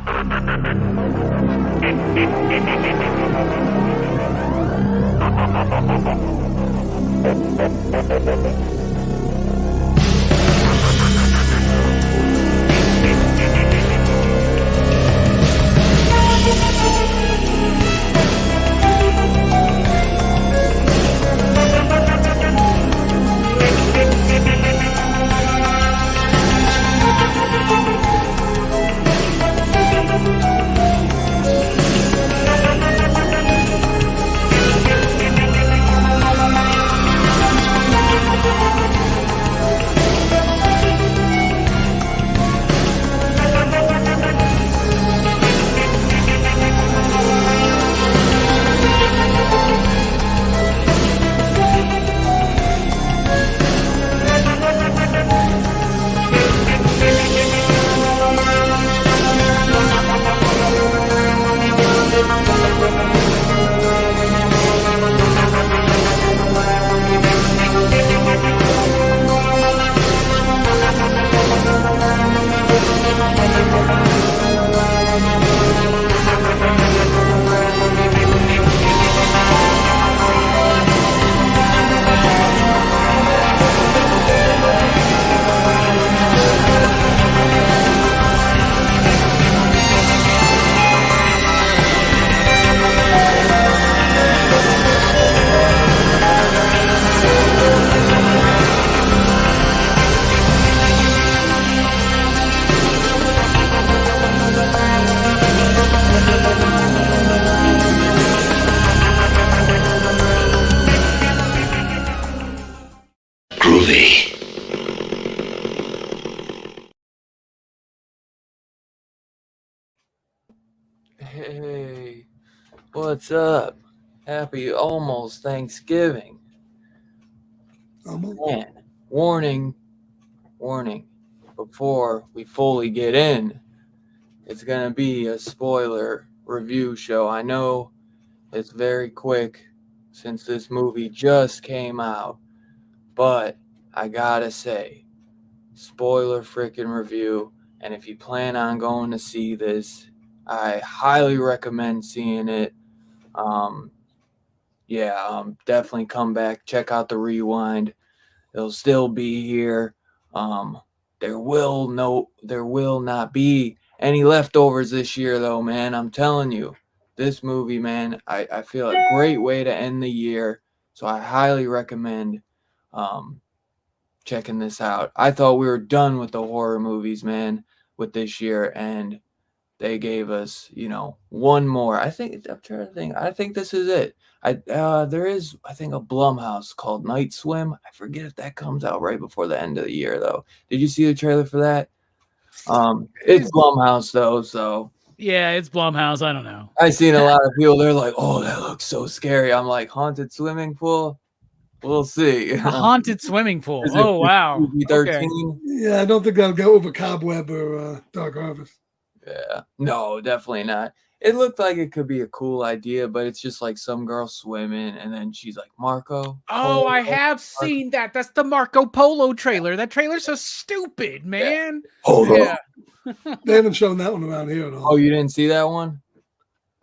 Hey, what's up? Happy almost Thanksgiving. Man, warning, before we fully get in, it's going to be a spoiler review show. I know it's very quick since this movie just came out, but I gotta say, spoiler freaking review. And if you plan on going to see this, I highly recommend seeing it. Definitely come back, check out the rewind. It'll still be here. There will not be any leftovers this year, though, man. I'm telling you, this movie, man, I feel a great way to end the year. So I highly recommend checking this out. I thought we were done with the horror movies, man, with this year, and they gave us, one more. I'm trying to think. I think this is it. There is, I think, a Blumhouse called Night Swim. I forget if that comes out right before the end of the year, though. Did you see the trailer for that? It's Blumhouse, though, so. Yeah, it's Blumhouse. I don't know. I seen a lot of people. They're like, "Oh, that looks so scary." I'm like, haunted swimming pool. We'll see. A haunted swimming pool. Oh wow. Okay. Yeah, I don't think that'll go over Cobweb or Dark Harvest. Yeah, no, definitely not. It looked like it could be a cool idea, but it's just like some girl swimming, and then she's like, Marco. Oh, I have seen that. That's the Marco Polo trailer. That trailer's so stupid, man. Yeah. They haven't shown that one around here at all. Oh, you didn't see that one?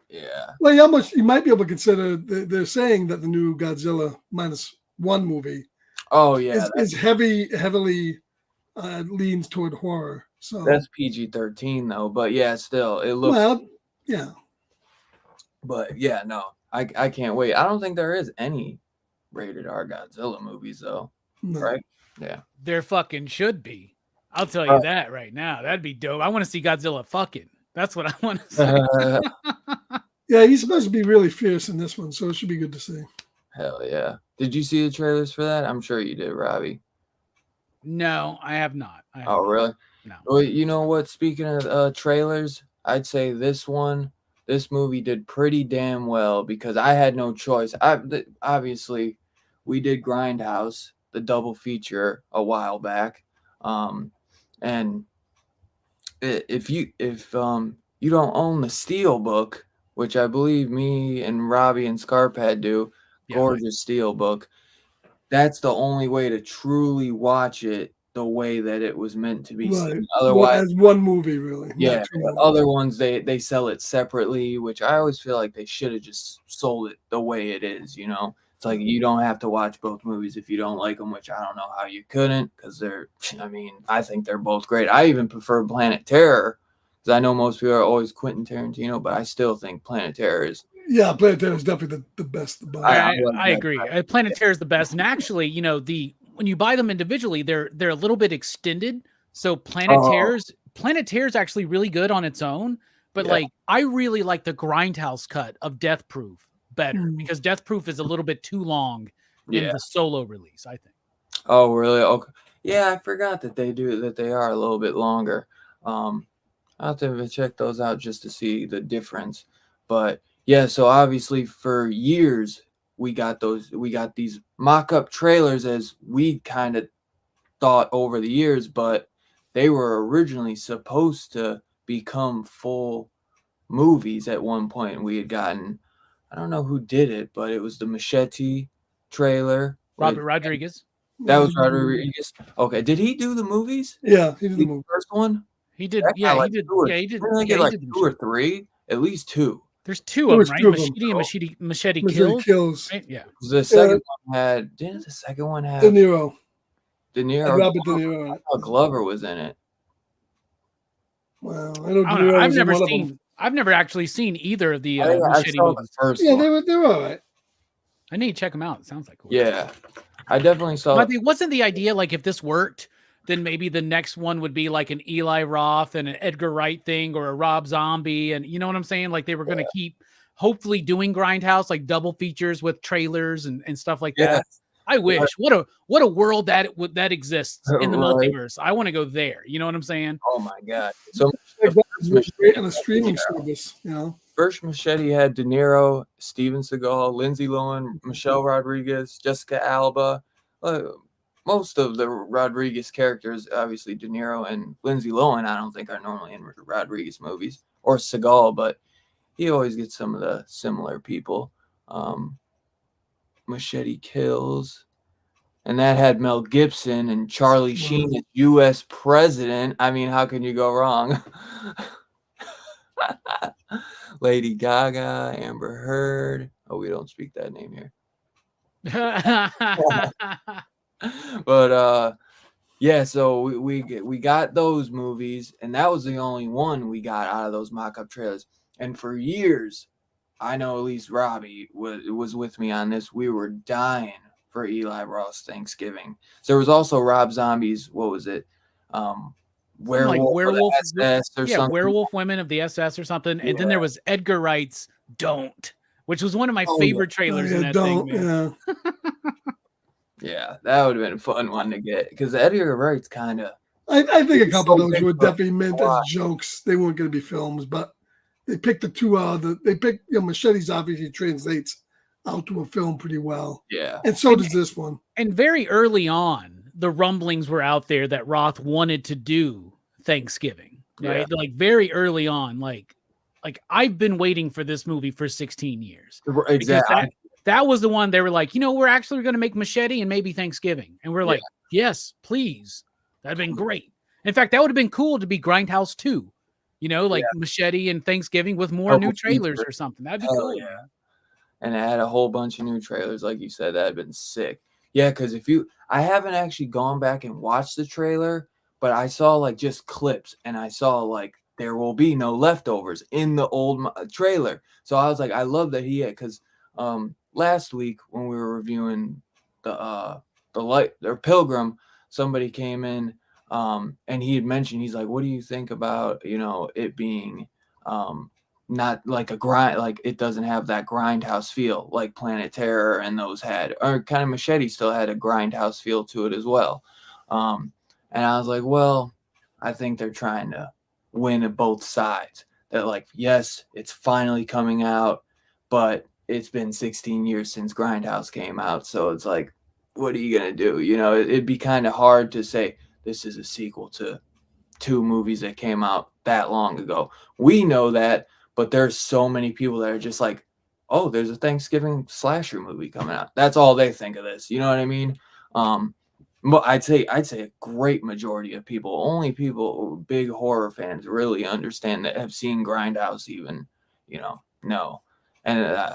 Yeah. Well, you might be able to consider. They're saying that the new Godzilla -1 movie. Oh yeah, is heavily leans toward horror. So that's PG-13 though, but yeah, still it looks. Well, yeah. But yeah, no, I can't wait. I don't think there is any rated R Godzilla movies though, right? Yeah, there fucking should be. I'll tell you that right now. That'd be dope. I want to see Godzilla fucking. That's what I want to see. Yeah, he's supposed to be really fierce in this one, so it should be good to see. Hell yeah! Did you see the trailers for that? I'm sure you did, Robbie. No, I have not. Really? No. Well, you know what? Speaking of trailers, I'd say this movie did pretty damn well because I had no choice. Obviously, we did Grindhouse, the double feature, a while back, and if you don't own the Steelbook, which I believe me and Robbie and Scarpad do, gorgeous Steelbook. That's the only way to truly watch it the the way that it was meant to be Right. seen. Otherwise, As one movie, really. yeah, Not two but movies. other ones they sell it separately, which I always feel like they should have just sold it the way it is. It's like you don't have to watch both movies if you don't like them, which I don't know how you couldn't, because I think they're both great. I even prefer Planet Terror, because I know most people are always Quentin Tarantino, but I still think Planet Terror is. Yeah, Planet Terror is definitely the best. I like I that agree. better. Planet Terror is the best, and actually, when you buy them individually, they're a little bit extended. So Planet Terror's actually really good on its own, but Yeah. I really like the Grindhouse cut of Death Proof better because Death Proof is a little bit too long in Yeah. the solo release, I think. Oh, really? Okay. Yeah, I forgot that they are a little bit longer. I'll have to check those out just to see the difference. But yeah, so obviously for years we got these mock-up trailers, as we kind of thought over the years, but they were originally supposed to become full movies at one point. We had gotten, I don't know who did it, but it was the Machete trailer. Robert Rodriguez. That was Rodriguez. Okay, did he do the movies? Yeah, he did the The movie. first one? He did. That Yeah, got, he did. two or- Yeah, he did. didn't they Yeah, get he like did the 2 or 3? At least 2. There's two There of was them, right? 2 of them. Machete and Machete Machete Kills. Kills. Right? Yeah. The second one had. Didn't the second one have De Niro. De And Niro? Robert De Niro in it. I thought Glover was in it. Wow, I know De I don't know. Niro was in one of them. I've never actually seen either of the I Machete saw the movies. first Yeah, one. they were all right. I need to check them out. It sounds like cool. Yeah, I definitely saw. But wasn't the idea like if this worked, then maybe the next one would be like an Eli Roth and an Edgar Wright thing or a Rob Zombie, and you know what I'm saying? Like they were going to keep hopefully doing Grindhouse, like double features with trailers and stuff like that. I wish. What a world that exists in the multiverse. I want to go there. You know what I'm saying? Oh my god! So Great on a streaming service, First Machete had De Niro, Steven Seagal, Lindsay Lohan, Michelle Rodriguez, Jessica Alba. Most of the Rodriguez characters, obviously De Niro and Lindsay Lohan, I don't think are normally in Rodriguez movies, or Seagal, but he always gets some of the similar people. Machete Kills. And that had Mel Gibson and Charlie Sheen as U.S. president. I mean, how can you go wrong? Lady Gaga, Amber Heard. Oh, we don't speak that name here. But yeah, so we got those movies, and that was the only one we got out of those mock-up trailers. And for years, I know at least Robbie was with me on this. We were dying for Eli Roth's Thanksgiving. So there was also Rob Zombie's, what was it? Werewolf SS or something. Werewolf Women of the SS or something. And then there was Edgar Wright's Don't, which was one of my favorite trailers in that thing, man. Yeah, that would have been a fun one to get, because Edgar Wright's kind of. I think a couple of those were definitely meant as jokes. They weren't going to be films, but they picked the two they picked, Machete's obviously translates out to a film pretty well. Yeah. And so does this one. And very early on, the rumblings were out there that Roth wanted to do Thanksgiving, right? Yeah. Like very early on, like I've been waiting for this movie for 16 years. Exactly. That was the one they were like, we're actually going to make Machete and maybe Thanksgiving. And we're like, yes, please. That'd been great. In fact, that would have been cool to be Grindhouse 2, Machete and Thanksgiving with more new trailers or something. That'd be cool. Yeah. And it had a whole bunch of new trailers, like you said. That'd been sick. Yeah, because I haven't actually gone back and watched the trailer, but I saw like just clips, and I saw like there will be no leftovers in the old trailer. So I was like, I love that he had, because last week when we were reviewing the Pilgrim, somebody came in and he had mentioned, he's like, what do you think about it being not like a grind, like it doesn't have that grindhouse feel like Planet Terror and those had, or kind of Machete still had a grindhouse feel to it as well. And I was like, well, I think they're trying to win at both sides. That like, yes, it's finally coming out, but it's been 16 years since Grindhouse came out. So it's like, what are you going to do? It'd be kind of hard to say this is a sequel to 2 movies that came out that long ago. We know that, but there's so many people that are just like, oh, there's a Thanksgiving slasher movie coming out. That's all they think of this. You know what I mean? Well, I'd say a great majority of people, only people big horror fans really understand that have seen Grindhouse even, no. And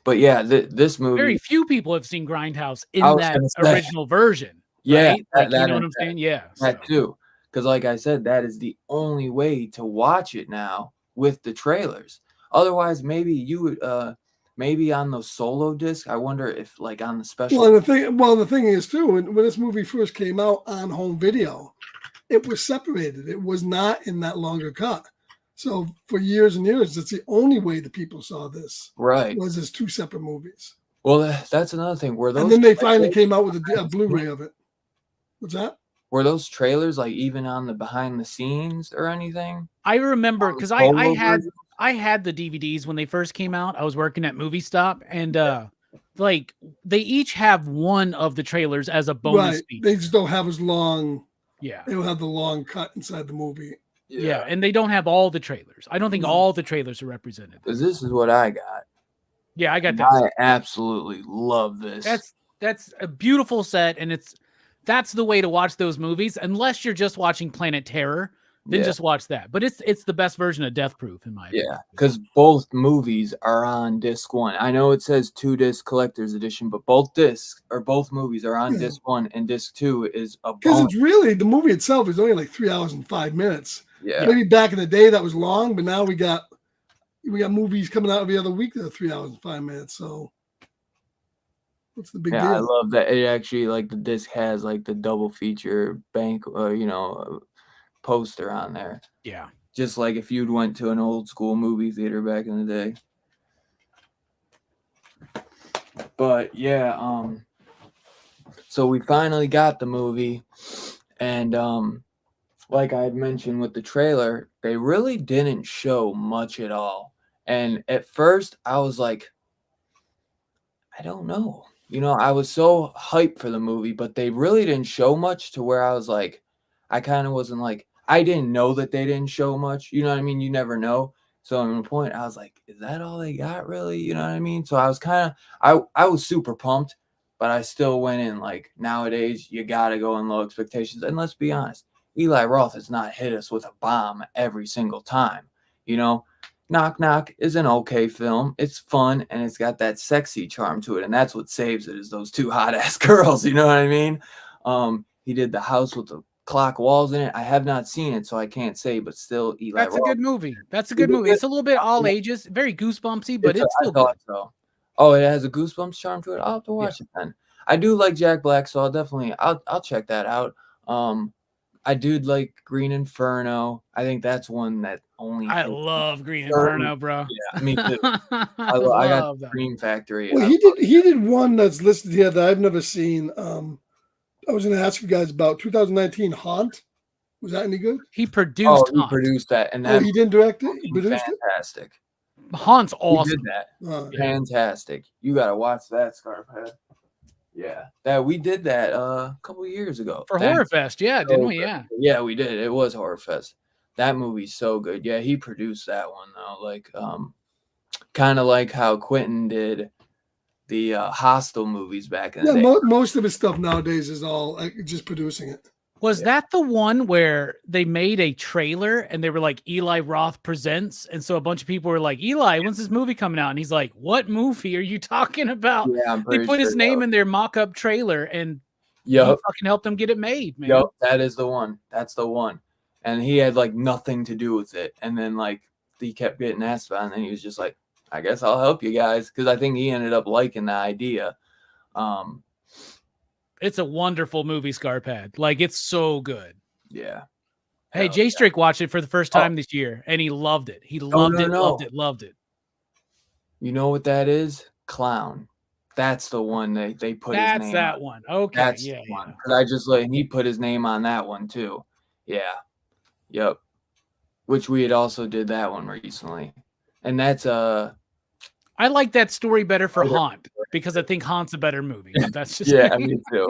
but yeah, this Very movie, few people have seen Grindhouse I in was that gonna say, original version, yeah, right? Like, you know what and I'm saying? Yeah. that So too. Because like I said, that is the only way to watch it now with the trailers. Otherwise, maybe you would maybe on those solo discs. I wonder if like on the special. Well, the thing is too, when this movie first came out on home video, it was separated. It was not in that longer cut. So for years and years, it's the only way that people saw this Right. was as two separate movies. Well, that's another thing. And then they finally came out with a Blu-ray of it. What's that? Were those trailers like even on the behind the scenes or anything? I remember because Solo version? I had the DVDs when they first came out. I was working at Movie Stop, and like they each have one of the trailers as a bonus Right. feature. They just don't have as long. Yeah. They don't have the long cut inside the movie. Yeah, and they don't have all the trailers. I don't think all the trailers are represented. Because this is what I got. Yeah, I got that. I absolutely love this. That's a beautiful set, and that's the way to watch those movies. Unless you're just watching Planet Terror, then just watch that. But it's the best version of Death Proof in my opinion. Yeah, because both movies are on disc 1. I know it says 2-disc collector's edition, but both movies are on disc 1, and disc 2 is a bonus. Because it's really the movie itself is only like 3 hours and 5 minutes. Yeah, maybe back in the day that was long, but now we got movies coming out every other week that are 3 hours and 5 minutes. So what's the big deal? I love that it actually like the disc has like the double feature bank, poster on there. Yeah, just like if you'd went to an old school movie theater back in the day. But yeah, so we finally got the movie, and like I had mentioned with the trailer, they really didn't show much at all. And at first I was like, I don't know. I was so hyped for the movie, but they really didn't show much to where I was like, I kind of wasn't like, I didn't know that they didn't show much. You know what I mean? You never know. So at a point, I was like, is that all they got really? You know what I mean? So I was I was super pumped, but I still went in like, nowadays, you got to go in low expectations. And let's be honest, Eli Roth has not hit us with a bomb every single time. Knock Knock is an okay film. It's fun, and it's got that sexy charm to it, and that's what saves it is those two hot-ass girls, you know what I mean? He did The House with the Clock Walls in it. I have not seen it, so I can't say, but still, Eli that's Roth. a good movie. That's a good movie. It's a little bit all ages, very goosebumpsy, but it's still good. So. Oh, it has a Goosebumps charm to it? I'll have to watch it then. I do like Jack Black, so I'll check that out. I do like Green Inferno. I think that's one that only. I love Green Inferno, bro. Yeah, me too. I got Dream Factory. Well, he did one that's listed here that I've never seen. I was going to ask you guys about 2019 Haunt. Was that any good? He produced. He produced that, and he didn't direct it. He produced fantastic. Haunt's awesome. He did that. Fantastic. You got to watch that, Scarphead. Yeah, we did that a couple years ago for Horror Fest. Yeah, didn't we? Yeah, we did. It was Horror Fest. That movie's so good. Yeah, he produced that one though. Like, kind of like how Quentin did the Hostel movies back in the day. Most of his stuff nowadays is all just producing it. Was that the one where they made a trailer and they were like, Eli Roth presents? And so a bunch of people were like, Eli, when's this movie coming out? And he's like, what movie are you talking about? Yeah, they put his name in their mock-up trailer and he fucking helped them get it made, man. Yep, that is the one. That's the one. And he had like nothing to do with it. And then like he kept getting asked about it, and then he was just like, I guess I'll help you guys. Because I think he ended up liking the idea. It's a wonderful movie, Scarpad. Like, it's so good. Yeah. Hey, Jay Strick watched it for the first time this year, and he loved it. He loved it. You know what that is? Clown. That's the one they put his name on. That's that one. Okay. That's the one. Because he put his name on that one, too. Yeah. Yep. Which we had also did that one recently. And that's I like that story better for Haunt because I think Haunt's a better movie. That's just me too.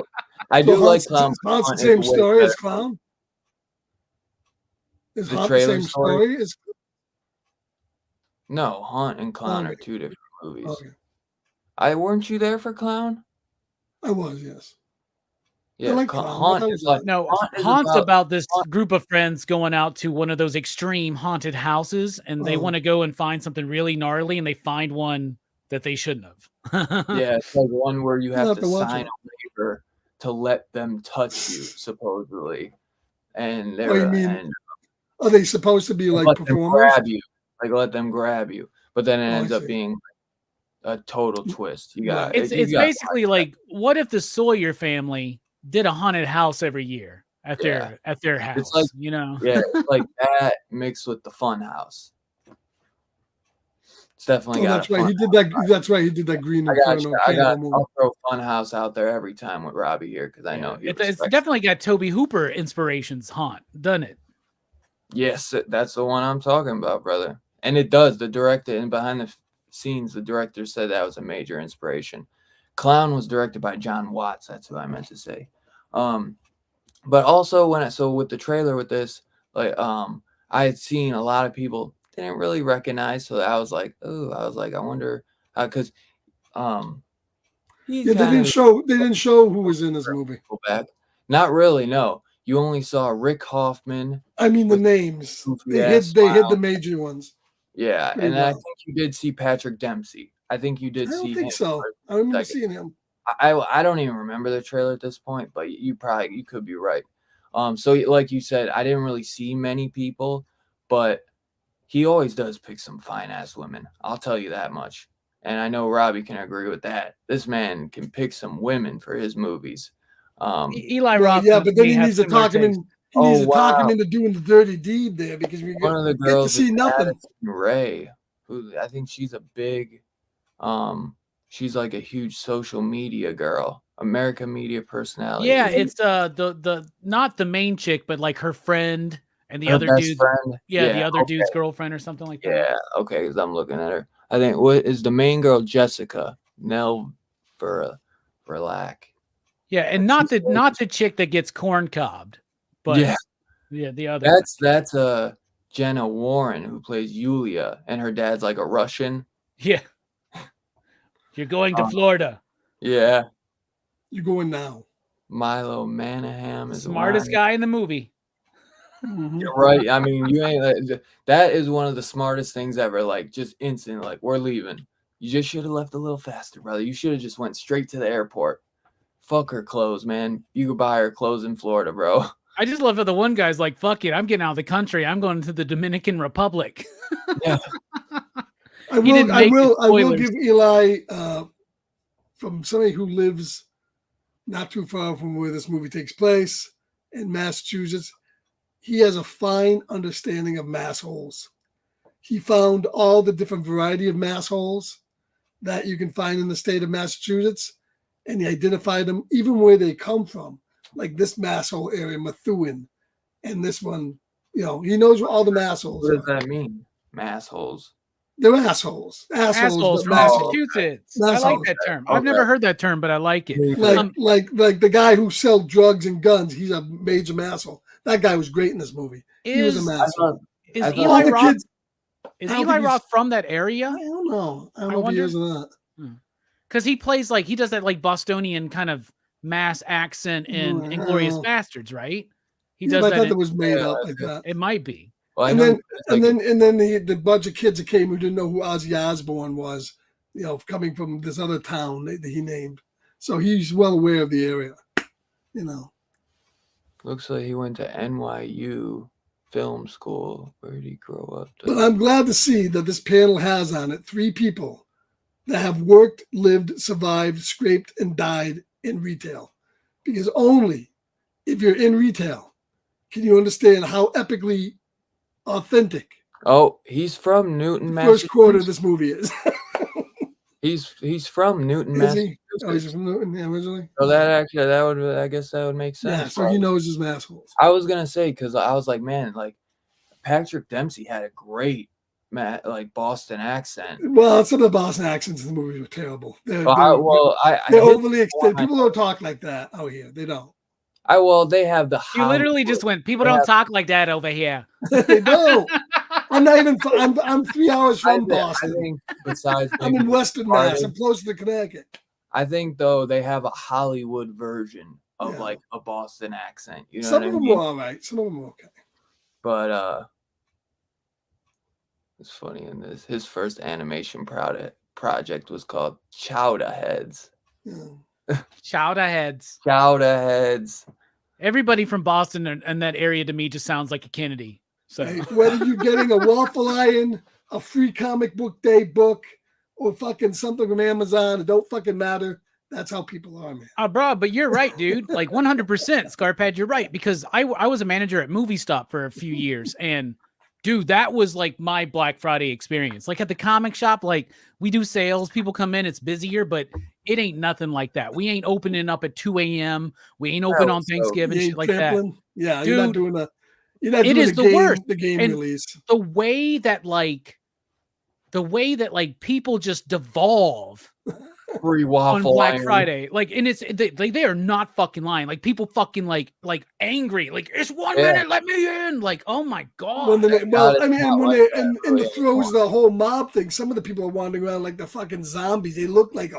I do like Clown. Haunt's the same story as Clown. Is the Haunt the same story as? No, Haunt and Clown are two different movies. Okay. Weren't you there for Clown? I was, yes. Yeah, like Ca- Clown. Haunt That is was like No, Haunt is Haunt's about this Haunt- group of friends going out to one of those extreme haunted houses, and they Oh. want to go and find something really gnarly, and they find one that they shouldn't have. yeah, it's like one where you I'll have to watch sign it. a waiver to let them touch you, supposedly, and Oh, you they're mean and are they supposed to be like let them performers? grab you, like let them grab you, but then it Oh, I ends up see. being a total twist. You got Right. It's basically like, what if the Sawyer family did a haunted house every year at Yeah. their house? It's like You know, yeah, it's like that mixed with the fun house. It's definitely Oh, got that's a right. fun. He did that. That's right. He did that Green Inferno cannibal movie. I'll throw fun house out there every time with Robbie here because I know he it's respects. definitely got Toby Hooper inspirations. Haunt, doesn't it? Yes, that's the one I'm talking about, brother. And it does. The director and behind the scenes, the director said that was a major inspiration. Clown was directed by John Watts. That's who I meant to say. But also with the trailer with this, like I had seen a lot of people didn't really recognize. So I was like, I wonder because he Yeah, they kind didn't of show who was in this movie. back. Not really, no. You only saw Rick Hoffman. I mean, the With names. goofy They ass hid the smile. major ones. Yeah, Pretty and I well. think you did see Patrick Dempsey. I think you I did don't see think him. so. for I remember a second. seeing him. I don't even remember the trailer at this point, but you could be right. So like you said, I didn't really see many people, but he always does pick some fine ass women. I'll tell you that much. And I know Robbie can agree with that. This man can pick some women for his movies. Eli Well, Roth. yeah, and but then me he have needs to similar talk him tastes. in. He needs to talk him wow. into doing the dirty deed there because we One of the get to girls see is nothing. Addison Rae, who I think she's a big she's like a huge social media girl, American media personality. Yeah, it's the not the main chick, but like her friend and the Her other best dude's friend. the other Okay. dude's girlfriend or something like that. Yeah, okay, because I'm looking at her. I think what is the main girl Jessica Nell Verlac. Yeah, and not the chick that gets corn cobbed, but Yeah, the other one. that's Jenna Warren who plays Yulia, and her dad's like a Russian. Yeah. You're going to Florida. Yeah, You're going now. Milo Manningham is Smartest guy in the movie. Mhm. You're right. I mean, you ain't. That is one of the smartest things ever. Like, just instant. Like, we're leaving. You just should have left a little faster, brother. You should have just went straight to the airport. Fuck her clothes, man. You could buy her clothes in Florida, bro. I just love how the one guy's like, "Fuck it, I'm getting out of the country. I'm going to the Dominican Republic." Yeah. I will spoilers. give Eli from somebody who lives not too far from where this movie takes place in Massachusetts. He has a fine understanding of mass holes. He found all the different variety of mass holes that you can find in the state of Massachusetts, and he identified them even where they come from, like this mass hole area, Methuen, and this one. You know, he knows where all the mass holes What does are. that mean? Massholes. They're assholes. Assholes but from mass holes. Massachusetts. I like Assholes. that term. Okay. I've never heard that term, but I like it. Like the guy who sells drugs and guns, he's a major asshole. That guy was great in this movie. He was a asshole. Is I thought- Eli the Roth? kids- Is I don't Eli think he's- Roth from that area? I don't know. I don't I know if he wonder. is or not. Because he plays like he does that like Bostonian kind of mass accent in Mm, Inglorious oh. Bastards, right? He Yeah, does but I that. thought that was made up like that. It might be. Well, I And know then it's like- the bunch of kids that came who didn't know who Ozzy Osbourne was, you know, coming from this other town that he named. So he's well aware of the area, you know. looks like he went to NYU film school. Where did he grow up? But I'm glad to see that this panel has on it 3 people that have worked, lived, survived, scraped, and died in retail. Because only if you're in retail can you understand how epically authentic Oh, he's from Newton, the Massachusetts. first quarter of this movie is. He's from Newton, Is he? Oh, he's Massachusetts. from Newton, yeah, originally? So I guess that would make sense. Yeah, so he knows his assholes. I was gonna say because I was like, man, like Patrick Dempsey had a great like Boston accent. Well, some of the Boston accents in the movie were terrible. They're They're overly extended. People don't talk like that out here. They don't. They have the. You literally just went. People don't talk like that over here. They don't. I'm not even. I'm 3 hours from Boston. I think besides, I'm in Western Mass. I'm close to Connecticut. I think though they have a Hollywood version of Yeah. like a Boston accent. You know Some what of I them mean? were all right. Some of them were okay. But it's funny in this. His first animation project was called Chowder Heads. Yeah. Chowder Heads. Chowder Heads. Everybody from Boston and that area to me just sounds like a Kennedy. So Hey, whether you're getting a waffle iron, a free comic book day book, or fucking something from Amazon, it don't fucking matter. That's how people are, man. bro, but you're right, dude. Like 100%, Scarpad, you're right. Because I was a manager at Movie Stop for a few years, and dude, that was like my Black Friday experience. Like at the comic shop, like we do sales, people come in, it's busier, but it ain't nothing like that. We ain't opening up at 2 a.m. We ain't open on Thanksgiving, You shit ain't like that. sampling? Yeah, Dude, you're not it doing is the worst. the game And release. the way that people just devolve Free on waffle Black iron. Friday, like, and it's they are not fucking lying. Like people fucking like angry, like it's 1 minute, let me in. Like, oh my god. Well, I mean, and when like they that in the really throes of anymore. the whole mob thing, some of the people are wandering around like the fucking zombies. They look like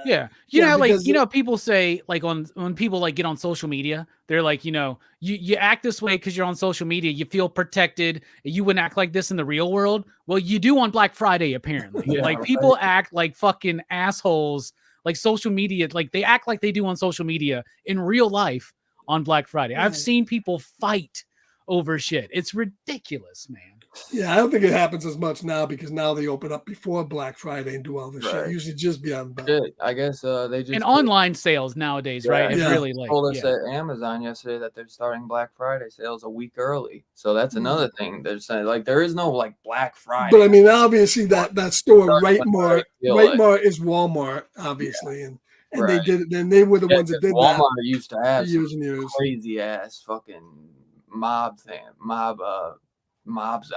Yeah. You know, how, like, you know, people say, like, when people like get on social media, they're like, you know, you act this way because you're on social media, you feel protected. You wouldn't act like this in the real world. Well, you do on Black Friday, apparently. Yeah, like people act like fucking assholes, like social media, like they act like they do on social media in real life on Black Friday. I've seen people fight over shit. It's ridiculous, man. Yeah, I don't think it happens as much now because now they open up before Black Friday and do all this shit. Usually just beyond that. I guess they just and online sales nowadays, right? It's really like told us at Amazon yesterday that they're starting Black Friday sales a week early. So that's another thing they're saying. Like there is no like Black Friday. But I mean, obviously that store Right Rightmart is Walmart, obviously, and they did it. Then they were the ones that did Walmart that. used to have years and years. crazy ass fucking mobs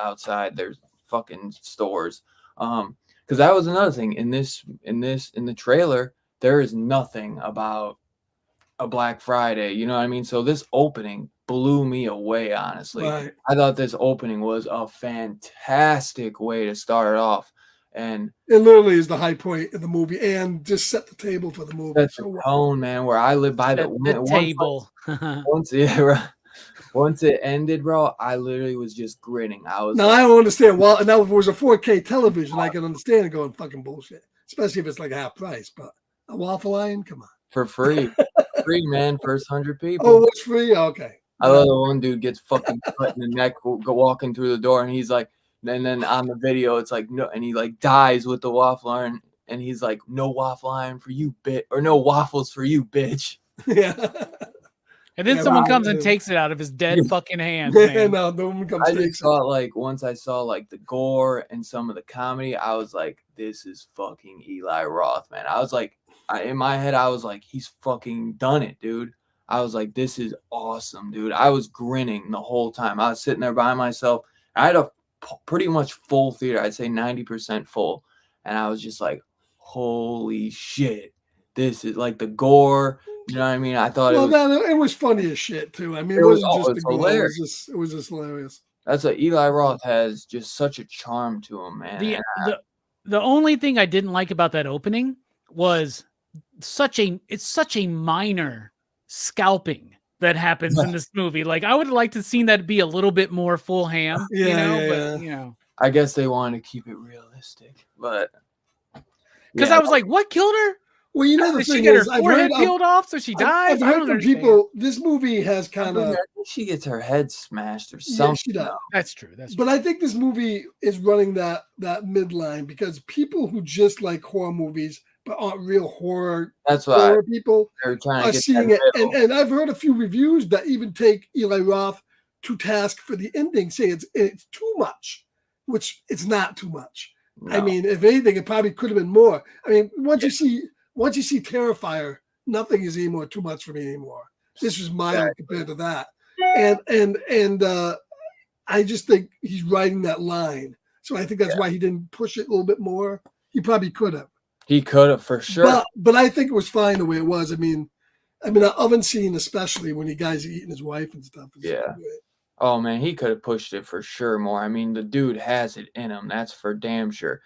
outside their fucking stores. Because that was another thing in the trailer. There is nothing about a Black Friday. You know what I mean? So this opening blew me away. Honestly, Right. I thought this opening was a fantastic way to start it off, and it literally is the high point of the movie, and just set the table for the movie. That's the tone, man. Where I live by the table. Once it ended, bro, I literally was just grinning. I was now I don't understand. Well, now if it was a 4K television, I can understand it going fucking bullshit, especially if it's like half price. But a waffle iron, come on, for free, man. First 100 people. Oh, it's free. Okay. I love the one dude gets fucking cut in the neck, go walking through the door, and he's like, and then on the video, it's like no, and he like dies with the waffle iron, and he's like, no waffle iron for you, bitch, or no waffles for you, bitch. Yeah. And then someone comes and takes it out of his dead fucking hands. Man. No one comes. I just thought like once I saw like the gore and some of the comedy, I was like, this is fucking Eli Roth, man. I was like, in my head, I was like, he's fucking done it, dude. I was like, this is awesome, dude. I was grinning the whole time. I was sitting there by myself. I had a pretty much full theater. I'd say 90% full. And I was just like, holy shit. This is like the gore. You know what I mean? I thought it was funny as shit too. I mean, it wasn't just the gore. Hilarious. It was just hilarious. That's what Eli Roth has, just such a charm to him, man. The only thing I didn't like about that opening was it's such a minor scalping that happens in this movie. Like I would like to seen that be a little bit more full ham, but you know. I guess they wanted to keep it realistic, but because I was like, what killed her? Well, you know, the Did thing she get is, her forehead peeled off so she dies? I've heard from people, this movie has kind of... she gets her head smashed or something. Yeah, she does. That's true. But I think this movie is running that midline because people who just like horror movies but aren't real horror people are seeing it. And I've heard a few reviews that even take Eli Roth to task for the ending, saying it's too much, which it's not too much. No. I mean, if anything, it probably could have been more. I mean, once you see Terrifier, nothing is anymore too much for me anymore. This was mild compared to that. And I just think he's riding that line. So I think that's why he didn't push it a little bit more. He probably could have. He could have for sure. But I think it was fine the way it was. I mean, the oven scene, especially when the guy's eating his wife and stuff. Oh man, he could have pushed it for sure more. I mean, the dude has it in him. That's for damn sure.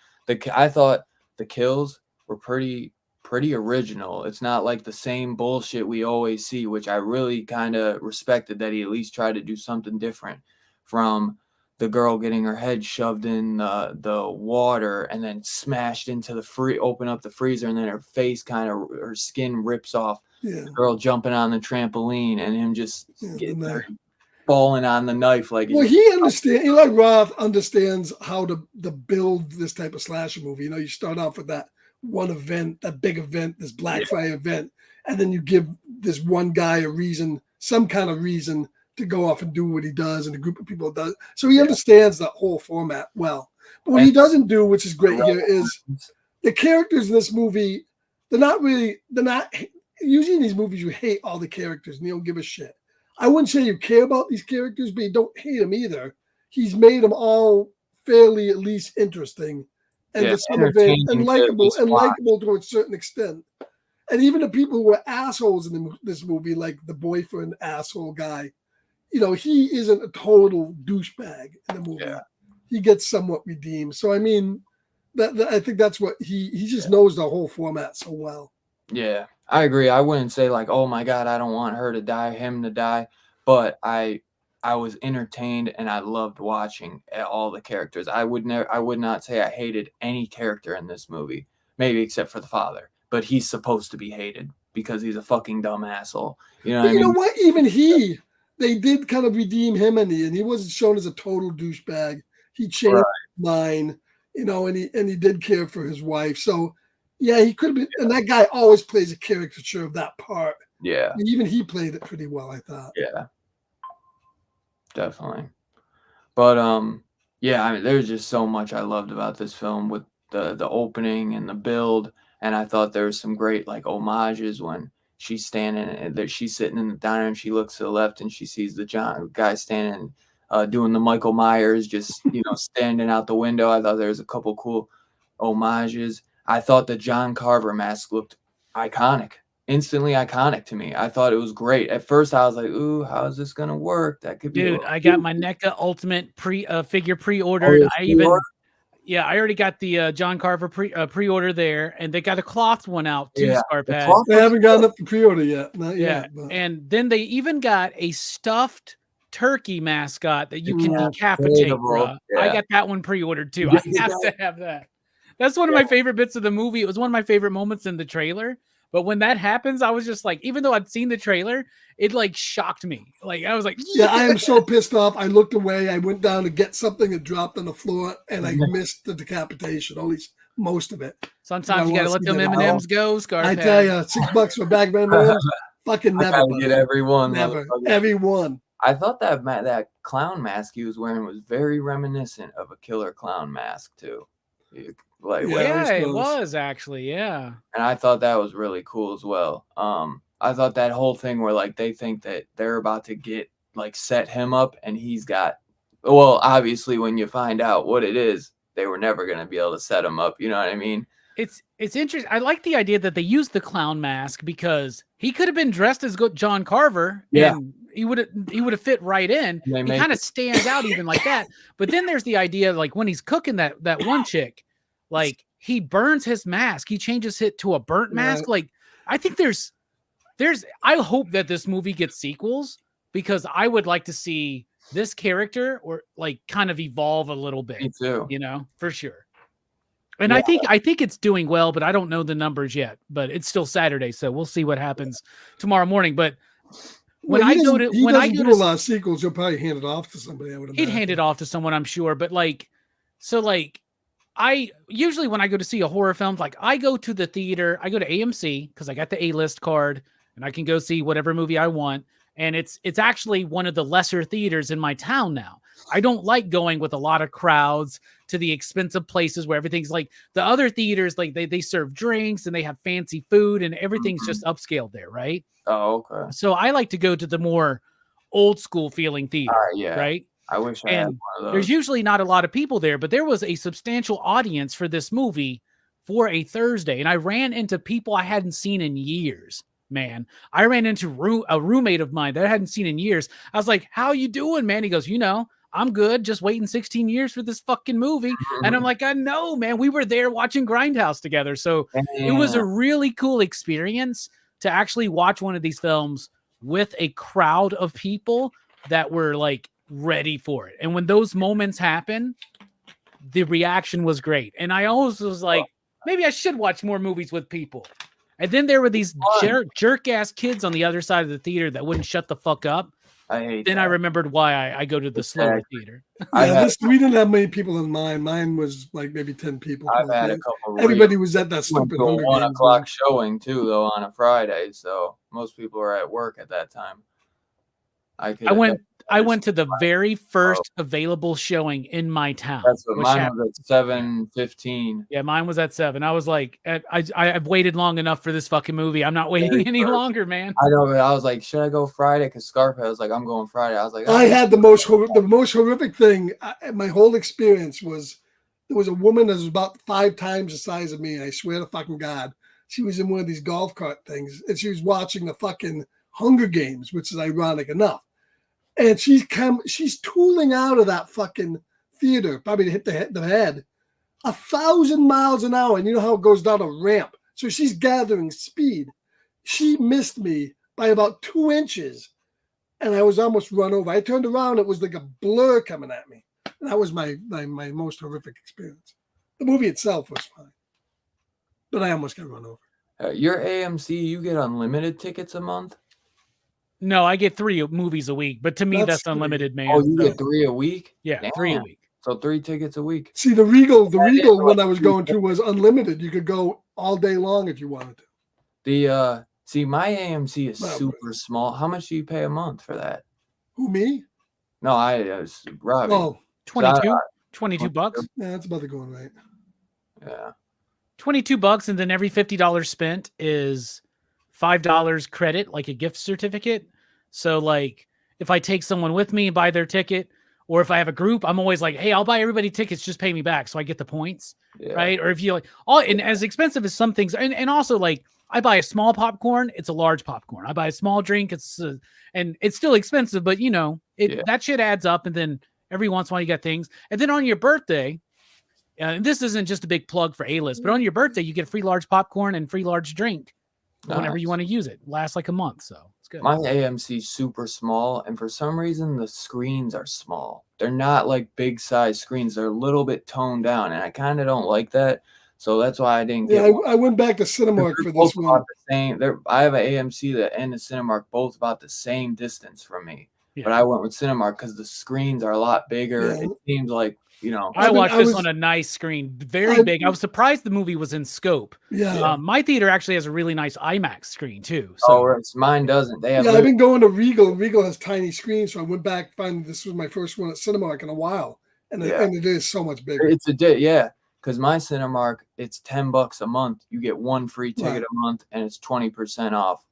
I thought the kills were pretty pretty original. It's not like the same bullshit we always see, which I really kind of respected that he at least tried to do something different, from the girl getting her head shoved in the water and then smashed into the open up the freezer, and then her face her skin rips off. Yeah. The girl jumping on the trampoline and him just getting and her falling on the knife like. Well, he understands. Eli Roth understands how to build this type of slasher movie. You know, you start off with that one event, that big event, this Blackfire event, and then you give this one guy a reason, some kind of reason to go off and do what he does, and a group of people does. So he understands that whole format well. But what he doesn't do, which is great here, is the characters in this movie. They're not usually in these movies. You hate all the characters and you don't give a shit. I wouldn't say you care about these characters, but you don't hate them either. He's made them all fairly, at least, interesting, and to some event, and likable to a certain extent. And even the people who were assholes in this movie, like the boyfriend asshole guy, you know, he isn't a total douchebag in the movie. Yeah. He gets somewhat redeemed. So I mean, that I think that's what he just knows the whole format so well. Yeah, I agree. I wouldn't say like, oh my God, I don't want her to die, him to die, but I was entertained and I loved watching all the characters. I would not say I hated any character in this movie, maybe except for the father, but he's supposed to be hated because he's a fucking dumb asshole. You know what I mean? You know what? Even they did kind of redeem him and he wasn't shown as a total douchebag. He changed his mind, you know, and he did care for his wife. So yeah, he could have been, and that guy always plays a caricature of that part. Yeah. And even he played it pretty well, I thought. Yeah. Definitely. But yeah, I mean, there's just so much I loved about this film with the opening and the build, and I thought there was some great like homages when she's sitting in the diner and she looks to the left and she sees the guy standing doing the Michael Myers, just standing out the window. I thought there was a couple cool homages. I thought the John Carver mask looked iconic. Instantly iconic to me. I thought it was great. At first, I was like, "Ooh, how is this gonna work?" That could be. Dude, I got my NECA Ultimate figure pre-ordered. I already got the John Carver pre-order there, and they got a cloth one out too. Yeah, Scarpad. They haven't gotten up to pre-order yet. Not yet. But. And then they even got a stuffed turkey mascot that you can decapitate, bro. Yeah. I got that one pre-ordered too. I have to have that. That's one of my favorite bits of the movie. It was one of my favorite moments in the trailer. But when that happens, I was just like, even though I'd seen the trailer, it like shocked me. Like I was like, yeah, I am so pissed off. I looked away. I went down to get something that dropped on the floor, and I missed the decapitation. At least most of it. Sometimes you gotta let them M&Ms go, Scarpad. I tell you, $6 for a bag of M&Ms. Fucking never. Get everyone. Never. Everyone. I thought that clown mask he was wearing was very reminiscent of a killer clown mask too. Like, it was actually, yeah. And I thought that was really cool as well. I thought that whole thing where like they think that they're about to set him up, and he's got, well, obviously when you find out what it is, they were never going to be able to set him up. You know what I mean? It's interesting. I like the idea that they used the clown mask because he could have been dressed as John Carver, and he would have fit right in. He kind of stands out even like that. But then there's the idea, like when he's cooking that one chick, like he burns his mask, he changes it to a burnt mask. Like I think there's I hope that this movie gets sequels, because I would like to see this character or like kind of evolve a little bit. Me too. For sure. And I think it's doing well, but I don't know the numbers yet. But it's still Saturday, so we'll see what happens tomorrow morning. But when I go to a lot of sequels, you'll probably hand it off to somebody. I would imagine. He'd hand it off to someone, I'm sure. But I usually when I go to see a horror film, like I go to the theater, I go to AMC because I got the A-list card and I can go see whatever movie I want. And it's actually one of the lesser theaters in my town now. I don't like going with a lot of crowds to the expensive places where everything's like the other theaters, like they serve drinks and they have fancy food and everything's just upscaled there, right? Oh, okay. So I like to go to the more old school feeling theater, right? I wish I had one of those. There's usually not a lot of people there, but there was a substantial audience for this movie for a Thursday. And I ran into people I hadn't seen in years, man. I ran into a roommate of mine that I hadn't seen in years. I was like, how you doing, man? He goes, I'm good. Just waiting 16 years for this fucking movie. And I'm like, I know, man. We were there watching Grindhouse together. So it was a really cool experience to actually watch one of these films with a crowd of people that were like ready for it. And when those moments happen, the reaction was great. And I always was like, maybe I should watch more movies with people. And then there were these jerk ass kids on the other side of the theater that wouldn't shut the fuck up. I hate then that. I remembered why I go to the slower theater. We didn't have many people in mine. Mine was like maybe 10 people. I've had a couple. Everybody was at that stupid Hunger Games 1 o'clock showing too, though, on a Friday. So most people were at work at that time. I went to the very first available showing in my town. That's what mine was at 7:15. Yeah, mine was at 7. I was like, I've waited long enough for this fucking movie. I'm not waiting any longer, man. I know, but I was like, should I go Friday? Because Scarface was like, I'm going Friday. I was like, I had the most horrific thing. My whole experience was there was a woman that was about 5 times the size of me. I swear to fucking God, she was in one of these golf cart things, and she was watching the fucking Hunger Games, which is ironic enough. And she's tooling out of that fucking theater, probably to hit the head, 1,000 miles an hour. And you know how it goes down a ramp. So she's gathering speed. She missed me by about 2 inches, and I was almost run over. I turned around. It was like a blur coming at me. And that was my most horrific experience. The movie itself was fine, but I almost got run over. Your AMC, you get unlimited tickets a month? No, I get 3 movies a week, but to me, that's unlimited, man. Oh, you get 3 a week? Yeah, damn. 3 a week. So 3 tickets a week. See, the Regal one I was going to was unlimited. You could go all day long if you wanted to. See, my AMC is super small. How much do you pay a month for that? Who, me? No, Robbie. Oh, 22 bucks. Yeah, that's about the going rate. Yeah. $22, and then every $50 spent is $5 credit, like a gift certificate. So like if I take someone with me and buy their ticket, or if I have a group, I'm always like, hey, I'll buy everybody tickets, just pay me back so I get the points. Right. Or if you like and as expensive as some things, and also like I buy a small popcorn, it's a large popcorn. I buy a small drink, and it's still expensive, but you know, that shit adds up. And then every once in a while you get things. And then on your birthday, and this isn't just a big plug for A-List, but on your birthday, you get free large popcorn and free large drink. Whenever you want to use it. Lasts like a month, so it's good. My AMC is super small, and for some reason the screens are small. They're not like big size screens. They're a little bit toned down, and I kind of don't like that. So that's why I didn't get I went back to Cinemark for this one. I have an AMC and a Cinemark both about the same distance from me. Yeah. But I went with Cinemark because the screens are a lot bigger. Yeah. It seems like, you know. I watched this on a nice screen, very big. I was surprised the movie was in scope. Yeah. My theater actually has a really nice IMAX screen too. So. Mine doesn't. They have. I've been going to Regal. Regal has tiny screens, so I went back. This was my first one at Cinemark in a while, and it is so much bigger. It's because my Cinemark, it's $10 a month. You get 1 free ticket a month, and it's 20% off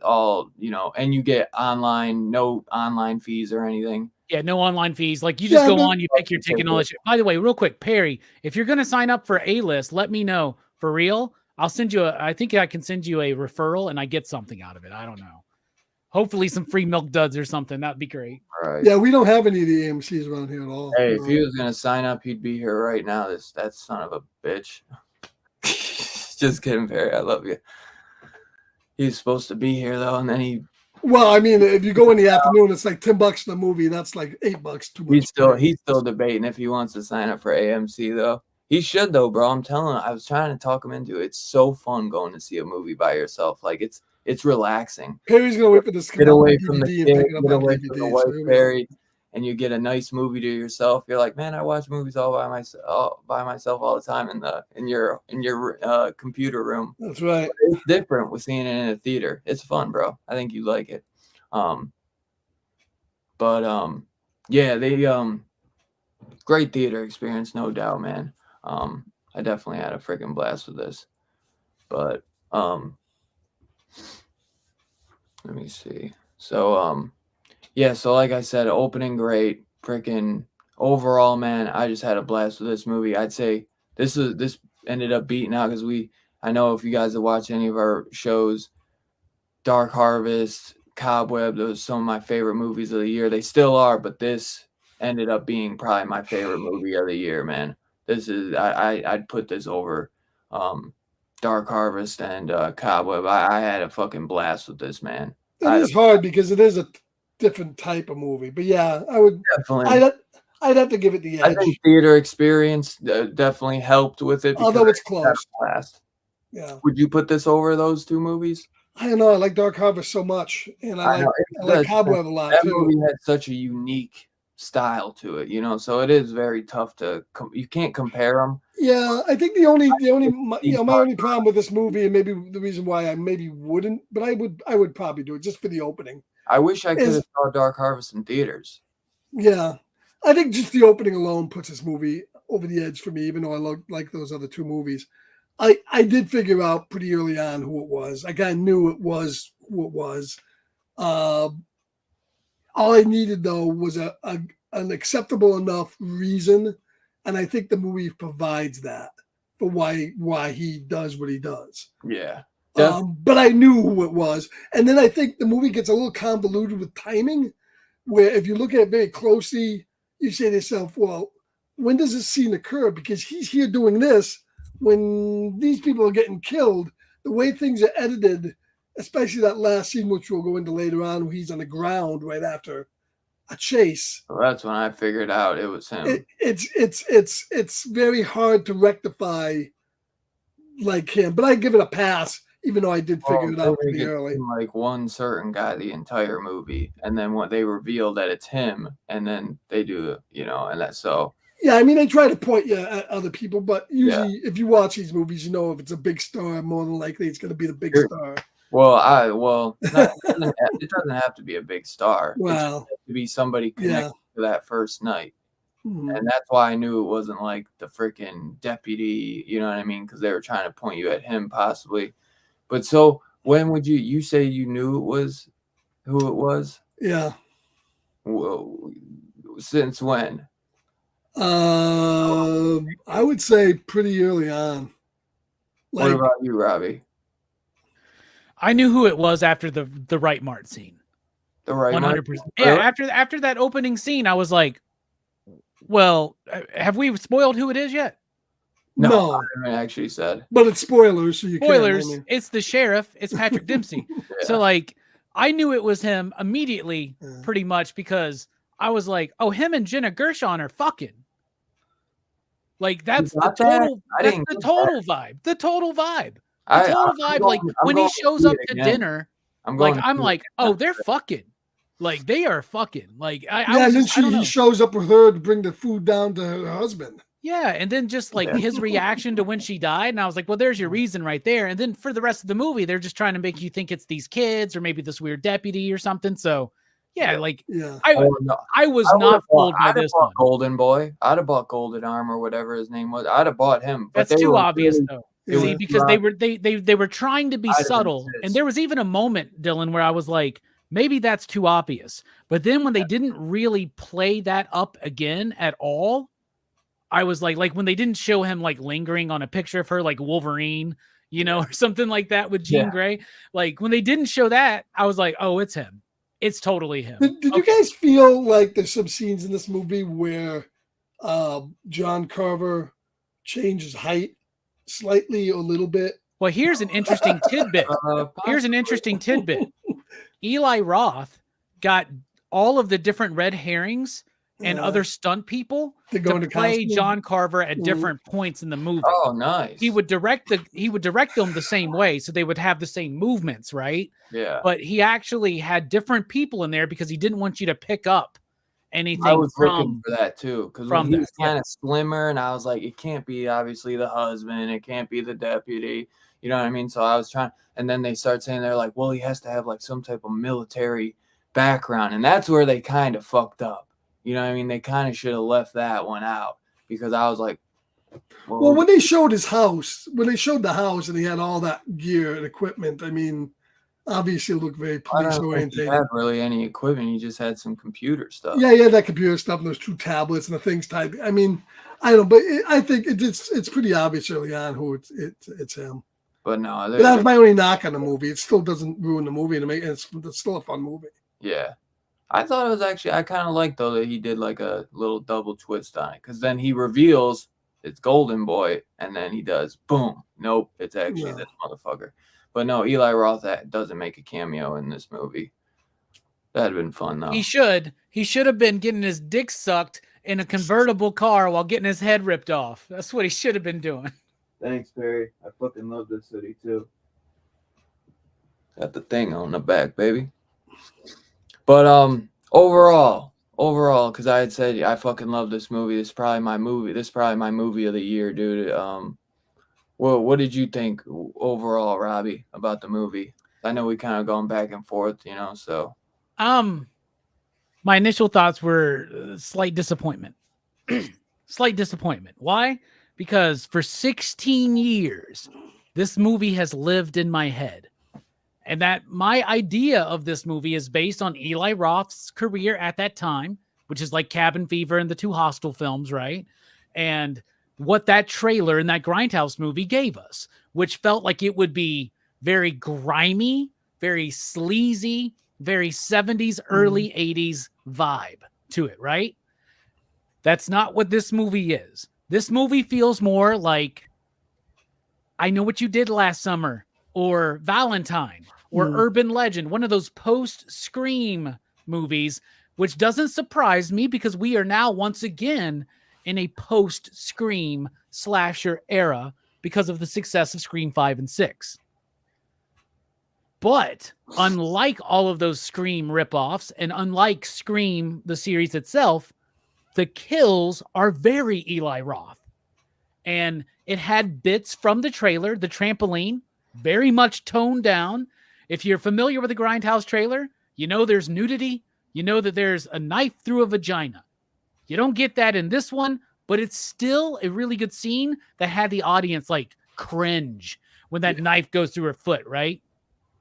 all, you know, and you get no online fees or anything. Yeah, no online fees. Like you just go on, you pick your ticket and all that shit. By the way, real quick, Perry, if you're gonna sign up for A-List, let me know. For real, I'll send you I think I can send you a referral and I get something out of it. I don't know. Hopefully some free milk duds or something. That'd be great. Right. Yeah, we don't have any of the AMCs around here at all. Hey, if he was gonna sign up, he'd be here right now. That son of a bitch. Just kidding, Perry. I love you. He's supposed to be here though, and then he. Well, I mean, if you go in the afternoon, it's like $10 the movie. That's like $8 too much. He's still debating if he wants to sign up for AMC though. He should though, bro. I'm telling him. I was trying to talk him into it. It's so fun going to see a movie by yourself. Like it's relaxing. Perry's gonna wait for this. Get away from the kid, get away from the wife, Perry, and you get a nice movie to yourself. You're like, man, I watch movies all by myself all the time in your computer room. That's right. It's different with seeing it in a theater. It's fun, bro. I think you like it. They great theater experience, no doubt, man. I definitely had a freaking blast with this. But let me see. So so like I said, opening great, freaking overall, man, I just had a blast with this movie. I'd say this ended up beating out because I know if you guys have watched any of our shows, Dark Harvest, Cobweb, those are some of my favorite movies of the year. They still are, but this ended up being probably my favorite movie of the year, man. This is I'd put this over Dark Harvest and Cobweb. I had a fucking blast with this, man. It is hard because it is a different type of movie. But yeah, I would definitely. I'd have to give it the I edge. think theater experience definitely helped with it. Although it's close. Blast. Yeah. Would you put this over those two movies? I don't know. I like Dark Harvest so much, and I like Cobweb a lot that too. That movie had such a unique style to it, you know. So it is very tough to. You can't compare them. Yeah, I think my only problem with this movie, and maybe the reason why I maybe wouldn't, but I would probably do it just for the opening. I wish I could have saw Dark Harvest in theaters. Yeah, I think just the opening alone puts this movie over the edge for me, even though I like those other two movies. I did figure out pretty early on who it was. I kind of knew it was who it was. All I needed though was an acceptable enough reason, and I think the movie provides that for why he does what he does. Yeah. But I knew who it was, and then I think the movie gets a little convoluted with timing, where if you look at it very closely, you say to yourself, "Well, when does this scene occur?" Because he's here doing this when these people are getting killed. The way things are edited, especially that last scene, which we'll go into later on, where he's on the ground right after a chase. Well, that's when I figured out it was him. It's very hard to rectify like him, but I give it a pass, even though I did figure it out pretty early. Like one certain guy the entire movie, and then when they reveal that it's him, and then they do, you know, and that's so. Yeah, I mean, they try to point you at other people, but usually if you watch these movies, you know if it's a big star, more than likely it's going to be the big star. Well, it doesn't have to be a big star. Well, it just has to be somebody connected to that first night. Mm-hmm. And that's why I knew it wasn't like the freaking deputy, you know what I mean? Because they were trying to point you at him possibly. But so when would you say you knew it was who it was? Yeah. Well, since when? I would say pretty early on. What about you, Robbie? I knew who it was after the Right Mart scene. The Right 100%. Yeah, after that opening scene, I was like, well, have we spoiled who it is yet? No. I haven't actually said. But it's spoilers, so you spoilers. Can't, it's the sheriff. It's Patrick Dempsey. Yeah. So like, I knew it was him immediately, pretty much, because I was like, oh, him and Jenna Gershon are fucking. Like that's the total. That's the total vibe. The total vibe. The total vibe. Like when he shows up to dinner, I'm like, oh, they're fucking. Like they are fucking. Like and then he shows up with her to bring the food down to her husband. Yeah, and then just like his reaction to when she died, and I was like, well, there's your reason right there. And then for the rest of the movie, they're just trying to make you think it's these kids or maybe this weird deputy or something. So I was not fooled by this one. Golden Boy. I'd have bought Golden Arm or whatever his name was. I'd have bought him. But that's too obvious though. See, because they were trying to be subtle. And there was even a moment, Dylan, where I was like, maybe that's too obvious. But then when they didn't really play that up again at all, I was like when they didn't show him like lingering on a picture of her, like Wolverine, you know, or something like that with Jean Grey. Like when they didn't show that, I was like, oh, it's him. It's totally him. Did you guys feel like there's some scenes in this movie where John Carver changes height slightly, a little bit? Well, here's an interesting tidbit. Eli Roth got all of the different red herrings and other stunt people to play John Carver at different points in the movie. Oh, nice. He would direct them the same way, so they would have the same movements, right? Yeah. But he actually had different people in there because he didn't want you to pick up anything. I was looking for that too, because he was kind of slimmer, and I was like, it can't be obviously the husband, it can't be the deputy. You know what I mean? So I was trying, and then they start saying they're like, well, he has to have like some type of military background, and that's where they kind of fucked up. You know what I mean? They kind of should have left that one out, because I was like, well, when they showed his house, when they showed the house and he had all that gear and equipment, I mean, obviously it looked very police oriented. He had really any equipment. He just had some computer stuff. Yeah, he had that computer stuff and those 2 tablets and the things typed. I mean, I don't know, but I think it's pretty obvious early on who it's him. But no, that's my only knock on the movie. It still doesn't ruin the movie, and it's still a fun movie. Yeah. I thought it was actually, I kind of liked though that he did like a little double twist on it, because then he reveals it's Golden Boy, and then he does boom. Nope, it's actually No. this motherfucker. But no, Eli Roth doesn't make a cameo in this movie. That'd been fun though. He should have been getting his dick sucked in a convertible car while getting his head ripped off. That's what he should have been doing. Thanks, Perry. I fucking love this city too. Got the thing on the back, baby. But overall, because I had said I fucking love this movie. This is probably my movie. This is probably my movie of the year, dude. Well, what did you think overall, Robbie, about the movie? I know we kind of going back and forth, you know. So, my initial thoughts were slight disappointment. Slight disappointment. Why? Because for 16 years, this movie has lived in my head. And that my idea of this movie is based on Eli Roth's career at that time, which is like Cabin Fever and the two Hostel films, right? And what that trailer in that Grindhouse movie gave us, which felt like it would be very grimy, very sleazy, very 70s, early 80s vibe to it, right? That's not what this movie is. This movie feels more like I Know What You Did Last Summer, or Valentine, or Urban Legend, one of those post-Scream movies, which doesn't surprise me because we are now once again in a post-Scream slasher era because of the success of Scream 5 and 6. But unlike all of those Scream ripoffs, and unlike Scream, the series itself, the kills are very Eli Roth. And it had bits from the trailer, the trampoline, very much toned down. If you're familiar with the Grindhouse trailer, you know there's nudity. You know that there's a knife through a vagina. You don't get that in this one, but it's still a really good scene that had the audience like cringe when that knife goes through her foot, right?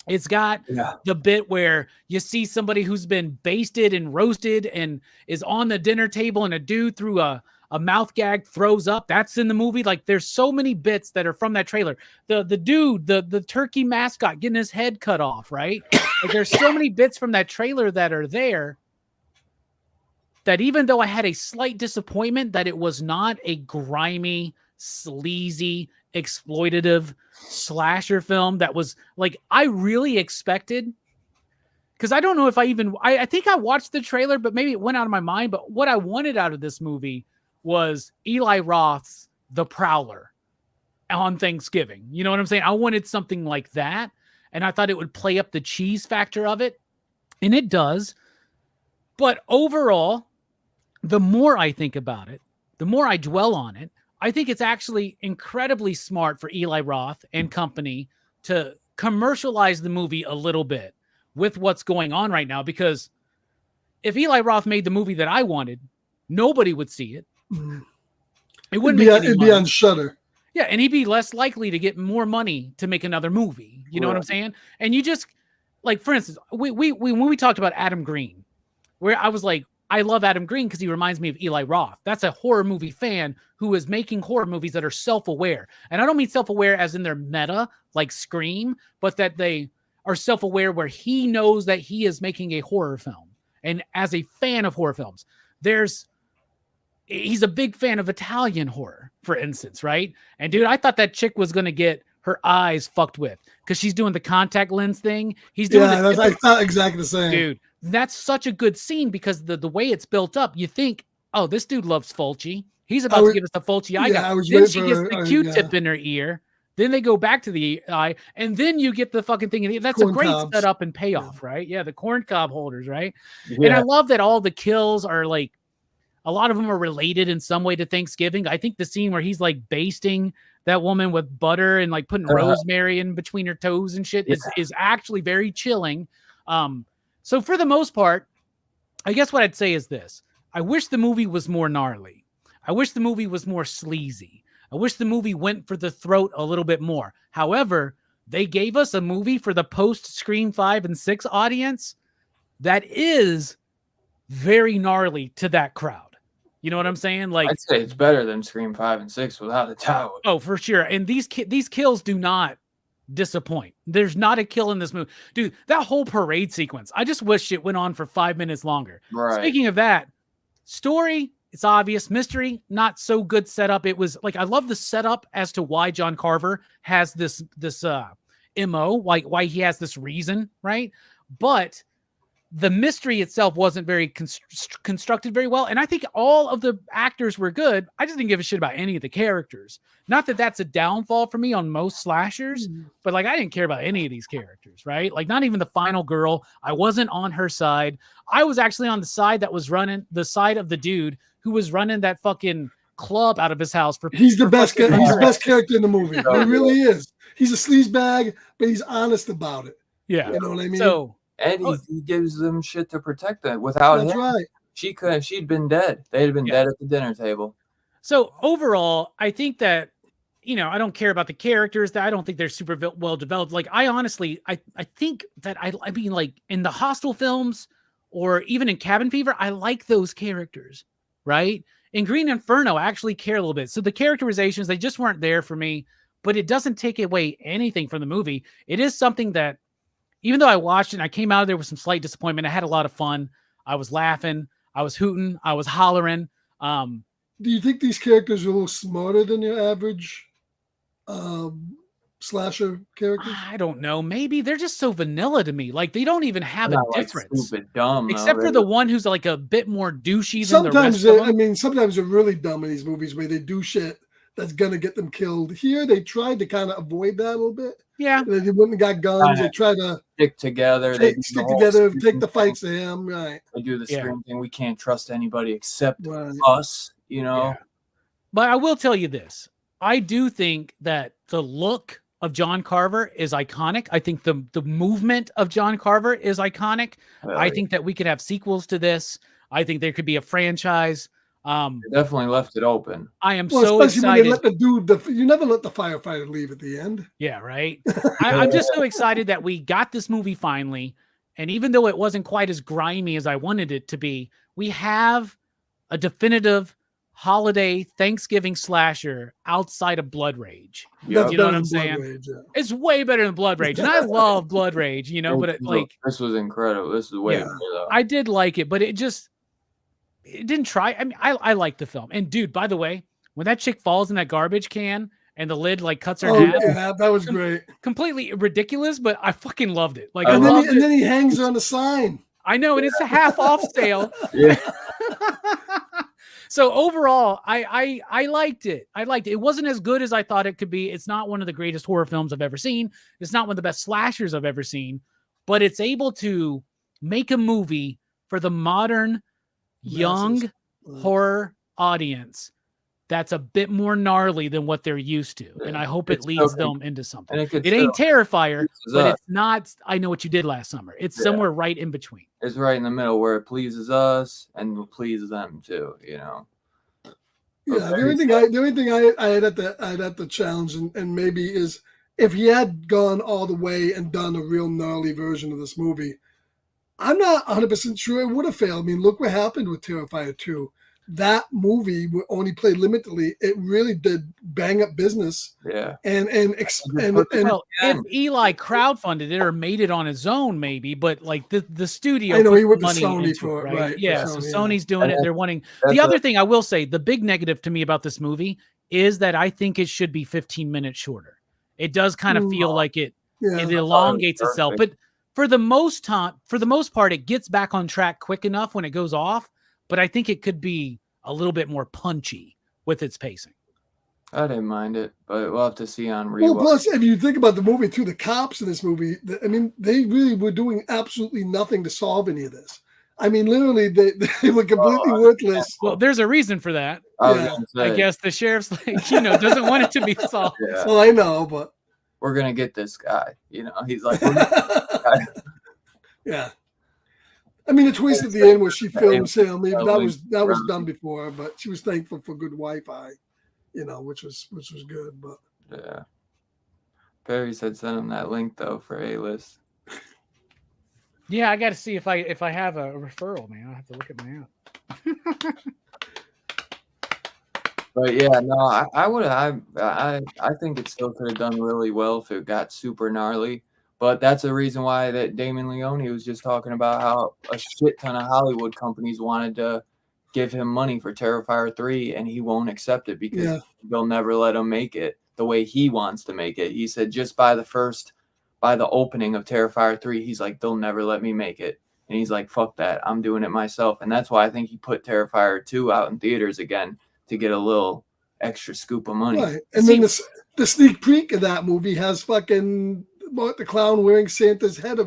It's got the bit where you see somebody who's been basted and roasted and is on the dinner table, and a dude through a mouth gag throws up. That's in the movie. Like, there's so many bits that are from that trailer. The dude, the turkey mascot getting his head cut off, right? Like, there's so many bits from that trailer that are there that even though I had a slight disappointment that it was not a grimy, sleazy, exploitative slasher film that was like, I really expected, because I don't know if I think I watched the trailer, but maybe it went out of my mind. But what I wanted out of this movie was Eli Roth's The Prowler on Thanksgiving. You know what I'm saying? I wanted something like that. And I thought it would play up the cheese factor of it. And it does. But overall, the more I think about it, the more I dwell on it, I think it's actually incredibly smart for Eli Roth and company to commercialize the movie a little bit with what's going on right now. Because if Eli Roth made the movie that I wanted, nobody would see it. It wouldn't it'd be on Shudder. Yeah, and he'd be less likely to get more money to make another movie. You know what I'm saying? And you just, like, for instance, we when we talked about Adam Green, where I was like, I love Adam Green because he reminds me of Eli Roth. That's a horror movie fan who is making horror movies that are self-aware. And I don't mean self-aware as in their meta, like Scream, but that they are self-aware where he knows that he is making a horror film. And as a fan of horror films, he's a big fan of Italian horror, for instance, right? And dude, I thought that chick was going to get her eyes fucked with because she's doing the contact lens thing. He's doing I thought exactly the same. Dude, that's such a good scene because the way it's built up, you think, oh, this dude loves Fulci. He's about to give us the Fulci eye. Then she gets the Q-tip in her ear. Then they go back to the eye, and then you get the fucking thing. That's a great setup and payoff, right? Yeah, the corn cob holders, right? Yeah. And I love that all the kills are like, a lot of them are related in some way to Thanksgiving. I think the scene where he's like basting that woman with butter and like putting rosemary in between her toes and shit is actually very chilling. So for the most part, I guess what I'd say is this. I wish the movie was more gnarly. I wish the movie was more sleazy. I wish the movie went for the throat a little bit more. However, they gave us a movie for the post-Scream 5 and 6 audience that is very gnarly to that crowd. You know what I'm saying? Like, I'd say it's better than Scream 5 and 6 without a doubt. Oh, for sure. And these kills do not disappoint. There's not a kill in this movie. Dude, that whole parade sequence, I just wish it went on for 5 minutes longer. Right. Speaking of that, story, it's obvious. Mystery, not so good setup. It was like, I love the setup as to why John Carver has this MO, why he has this reason, right? But the mystery itself wasn't very constructed very well. And I think all of the actors were good. I just didn't give a shit about any of the characters. Not that that's a downfall for me on most slashers, but like, I didn't care about any of these characters, right? Like, not even the final girl. I wasn't on her side. I was actually on the side that was running, the side of the dude who was running that fucking club out of his house. He's the best character in the movie. He really is. He's a sleazebag, but he's honest about it. Yeah. You know what I mean? So, and he gives them shit to protect them. Without him, right. She'd been dead. They'd have been dead at the dinner table. So overall, I think that, you know, I don't care about the characters. That I don't think they're super well developed. Like, I honestly, I think that I mean, like in the Hostel films or even in Cabin Fever, I like those characters, right? In Green Inferno, I actually care a little bit. So the characterizations, they just weren't there for me, but it doesn't take away anything from the movie. It is something that, even though I watched it and I came out of there with some slight disappointment, I had a lot of fun. I was laughing. I was hooting. I was hollering. Do you think these characters are a little smarter than your average slasher characters? I don't know. Maybe they're just so vanilla to me. Like, they don't even have a difference. Like stupid dumb, except for the one who's like a bit more douchey than sometimes the rest of them. Sometimes they're really dumb in these movies where they do shit that's gonna get them killed. Here, they tried to kind of avoid that a little bit. Yeah, they wouldn't have got guns. They try to stick together. Take the fights to him. Right. They do the scream thing. We can't trust anybody except us. You know. Yeah. But I will tell you this: I do think that the look of John Carver is iconic. I think the movement of John Carver is iconic. I think that we could have sequels to this. I think there could be a franchise. They definitely left it open. I am so excited. When they let you never let the firefighter leave at the end. Yeah, right. I'm just so excited that we got this movie finally. And even though it wasn't quite as grimy as I wanted it to be, we have a definitive holiday Thanksgiving slasher outside of Blood Rage. Yep. You know what I'm saying? Rage, yeah. It's way better than Blood Rage. And I love Blood Rage, you know, but this was incredible. This is way better though. I did like it, but it didn't try. I mean, I like the film. And dude, by the way, when that chick falls in that garbage can and the lid like cuts her in half, yeah, that was great. Completely ridiculous, but I fucking loved it. Like, and then he hangs on the sign. I know, and it's a half off sale. Yeah. So overall, I liked it. I liked it. It wasn't as good as I thought it could be. It's not one of the greatest horror films I've ever seen. It's not one of the best slashers I've ever seen, but it's able to make a movie for the modern young horror audience that's a bit more gnarly than what they're used to. And I hope it leads them into something. It ain't Terrifier, but it's not I Know What You Did Last Summer. It's somewhere right in between. It's right in the middle where it pleases us and pleases them too, you know. Yeah, the only thing I had at the challenge and maybe is if he had gone all the way and done a real gnarly version of this movie, I'm not 100% sure it would have failed. I mean, look what happened with Terrifier 2. That movie only played limitedly. It really did bang up business. Yeah. And if Eli crowdfunded it or made it on his own, maybe, but like the studio, I know he went to money Sony for it, right? Yeah, so Sony's doing it. They're wanting. The other thing I will say, the big negative to me about this movie is that I think it should be 15 minutes shorter. It does kind of feel like it elongates itself, but for the most part, it gets back on track quick enough when it goes off. But I think it could be a little bit more punchy with its pacing. I didn't mind it, but we'll have to see on rewatch. Well, plus, if you think about the movie too, the cops in this movie, I mean, they really were doing absolutely nothing to solve any of this. I mean, literally, they were completely worthless. Well, there's a reason for that. I guess the sheriff's like, doesn't want it to be solved. Yeah. Well, I know, but we're gonna get this guy. He's like, yeah. I mean, the twist at the end where she films him, that was done before, but she was thankful for good Wi-Fi, which was good. But yeah, Perry said send him that link though for A-List. Yeah, I got to see if I have a referral, man. I'll have to look at my app. But yeah, no, I would I think it still could have done really well if it got super gnarly. But that's the reason why that Damon Leone was just talking about how a shit ton of Hollywood companies wanted to give him money for Terrifier 3 and he won't accept it because Yeah. they'll never let him make it the way he wants to make it. He said just by the opening of Terrifier 3, he's like, they'll never let me make it. And he's like, fuck that. I'm doing it myself. And that's why I think he put Terrifier 2 out in theaters again to get a little extra scoop of money. Right. And then the sneak peek of that movie has fucking the clown wearing Santa's head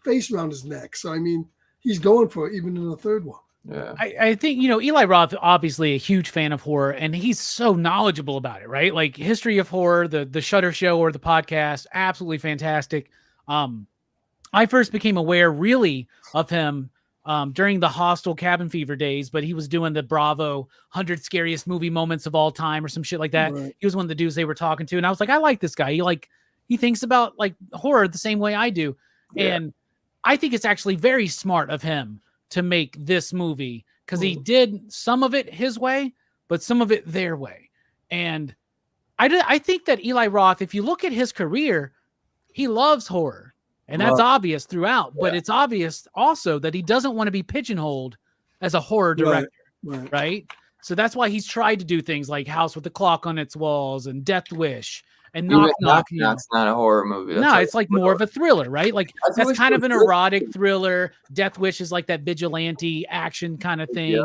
face around his neck. So I mean, he's going for it even in the third one. Yeah. I think, Eli Roth, obviously a huge fan of horror, and he's so knowledgeable about it, right? Like History of Horror, the Shutter Show or the podcast, absolutely fantastic. I first became aware really of him during the Hostel Cabin Fever days, but he was doing the Bravo 100 Scariest Movie Moments of All Time or some shit like that. Right. He was one of the dudes they were talking to, and I was like, I like this guy. He thinks about like horror the same way I do. Yeah. And I think it's actually very smart of him to make this movie because he did some of it his way, but some of it their way. And I think that Eli Roth, if you look at his career, he loves horror. And that's obvious throughout, but it's obvious also that he doesn't want to be pigeonholed as a horror director, right? So that's why he's tried to do things like House with the Clock on Its Walls and Death Wish and Knock Knock. That's not a horror movie. That's it's like more of a thriller, right? Like that's kind of an erotic thriller. Death Wish is like that vigilante action kind of thing.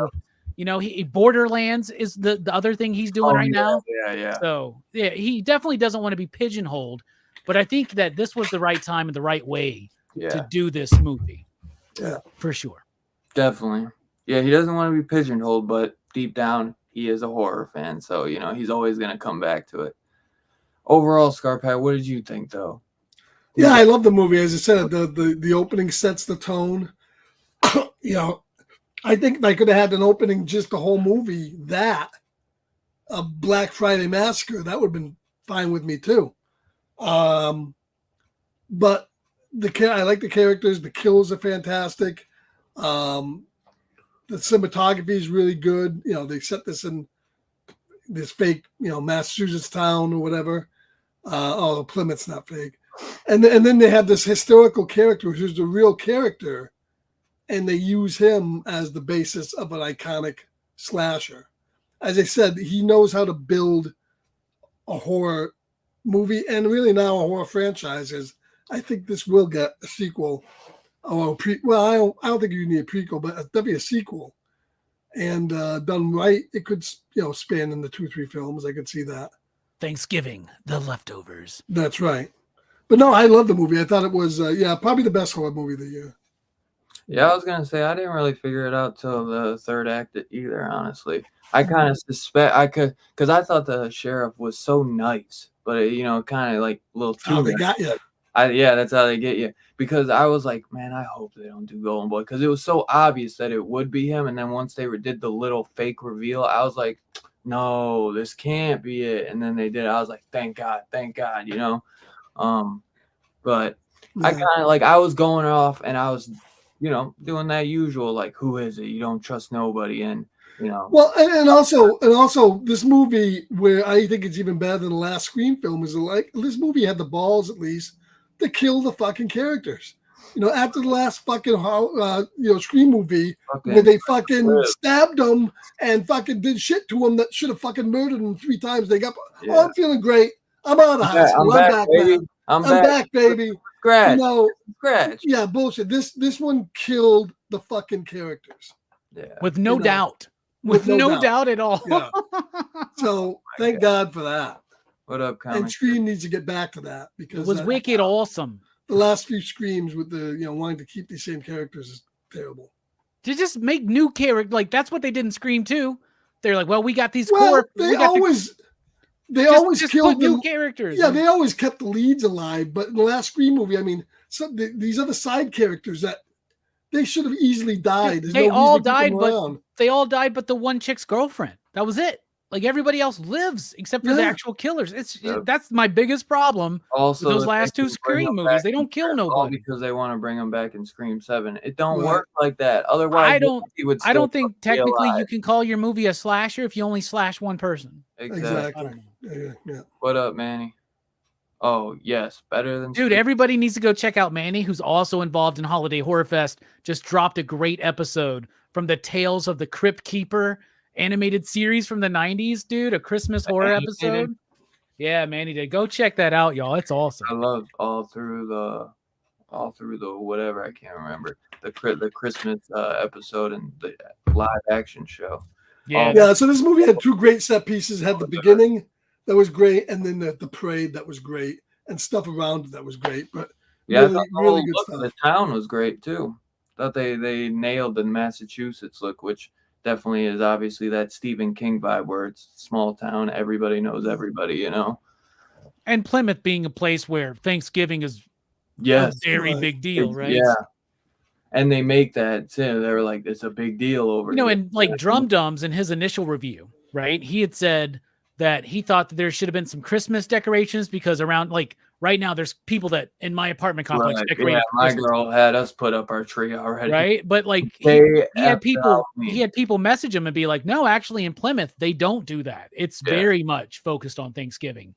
Yeah. Borderlands is the other thing he's doing right now. Yeah. So yeah, he definitely doesn't want to be pigeonholed. But I think that this was the right time and the right way to do this movie. Yeah, for sure. Definitely. Yeah, he doesn't want to be pigeonholed, but deep down, he is a horror fan. So, he's always going to come back to it. Overall, Scarpat, what did you think, though? Yeah, I love the movie. As I said, the opening sets the tone. I think they could have had an opening just the whole movie, a Black Friday Massacre. That would have been fine with me, too. But I like the characters. The kills are fantastic. The cinematography is really good. They set this in this fake, Massachusetts town or whatever. Plymouth's not fake. And then they have this historical character who's the real character, and they use him as the basis of an iconic slasher. As I said, he knows how to build a horror movie and really now a horror franchise. I think this will get a sequel or I don't think you need a prequel, but definitely a sequel. And done right, it could span into 2-3 films. I could see that. Thanksgiving, The Leftovers. That's right. But no, I love the movie. I thought it was probably the best horror movie of the year. Yeah, I was gonna say I didn't really figure it out till the third act either. Honestly, I kind of because I thought the sheriff was so nice, but kind of like a little too. Oh, they got you. That's how they get you. Because I was like, man, I hope they don't do Golden Boy because it was so obvious that it would be him. And then once they did the little fake reveal, I was like, no, this can't be it. And then they did it. I was like, thank God, But I kind of I was going off and I was, doing that usual like, who is it? You don't trust nobody, and Well, and also this movie, where I think it's even better than the last Scream film, is this movie had the balls at least to kill the fucking characters. After the last fucking Scream movie, where they fucking stabbed them and fucking did shit to them that should have fucking murdered them 3 times. They got, I'm feeling great. I'm out of the hospital. I'm back, baby. I'm back, baby. Scratch. Yeah, bullshit. This one killed the fucking characters. Yeah. With no doubt. With no doubt at all. Yeah. So thank God for that. What up, comic? And Scream needs to get back to that because it was wicked awesome. The last few Screams with the wanting to keep these same characters is terrible. To just make new characters, that's what they did in Scream 2. They're like, well, we got these They always killed new characters. Yeah, they always kept the leads alive. But in the last Scream movie, these other side characters that they should have easily died. They all died, but the one chick's girlfriend. That was it. Like everybody else lives except for the Yeah. actual killers. Yep. That's my biggest problem with Also, those that last they two can bring Scream 'em movies. back They don't kill all nobody. because they want to bring them back in Scream 7. It don't Right. work like that. Otherwise, I don't he would I still don't think be technically you alive. can call your movie a slasher if you only slash one person. I Exactly. don't know. Yeah. What up, Manny? Oh, yes. Better than Dude, Scream. everybody needs to go check out Manny, who's also involved in Holiday Horror Fest. Just dropped a great episode from the Tales of the Crypt Keeper animated series from the 90s, dude. A Christmas horror Animated? episode. Yeah, Manny did. Go check that out, y'all. It's awesome. I love all through the whatever, I can't remember, the Christmas episode and the live action show. Yeah. Yeah. So this movie had two great set pieces. It had the beginning that was great, and then the parade that was great, and stuff around it that was great. But Yeah, I really, thought the really whole good look of stuff. the town was great too. Thought they nailed the Massachusetts look, which definitely is obviously that Stephen King vibe where it's small town, everybody knows everybody, you know. And Plymouth being a place where Thanksgiving is Yes, a very Right. big deal, right? yeah, and they make that too. They were like, it's a big deal over You know, here. and like Drum Dums in his initial review, right? He had said that he thought that there should have been some Christmas decorations because around like right now there's people that in my apartment complex Right, decorate yeah, for my Christmas, girl had us put up our tree already. right? But like They he had effed people out he me. had people message him and be like, no, actually in Plymouth they don't do that. It's Yeah. very much focused on Thanksgiving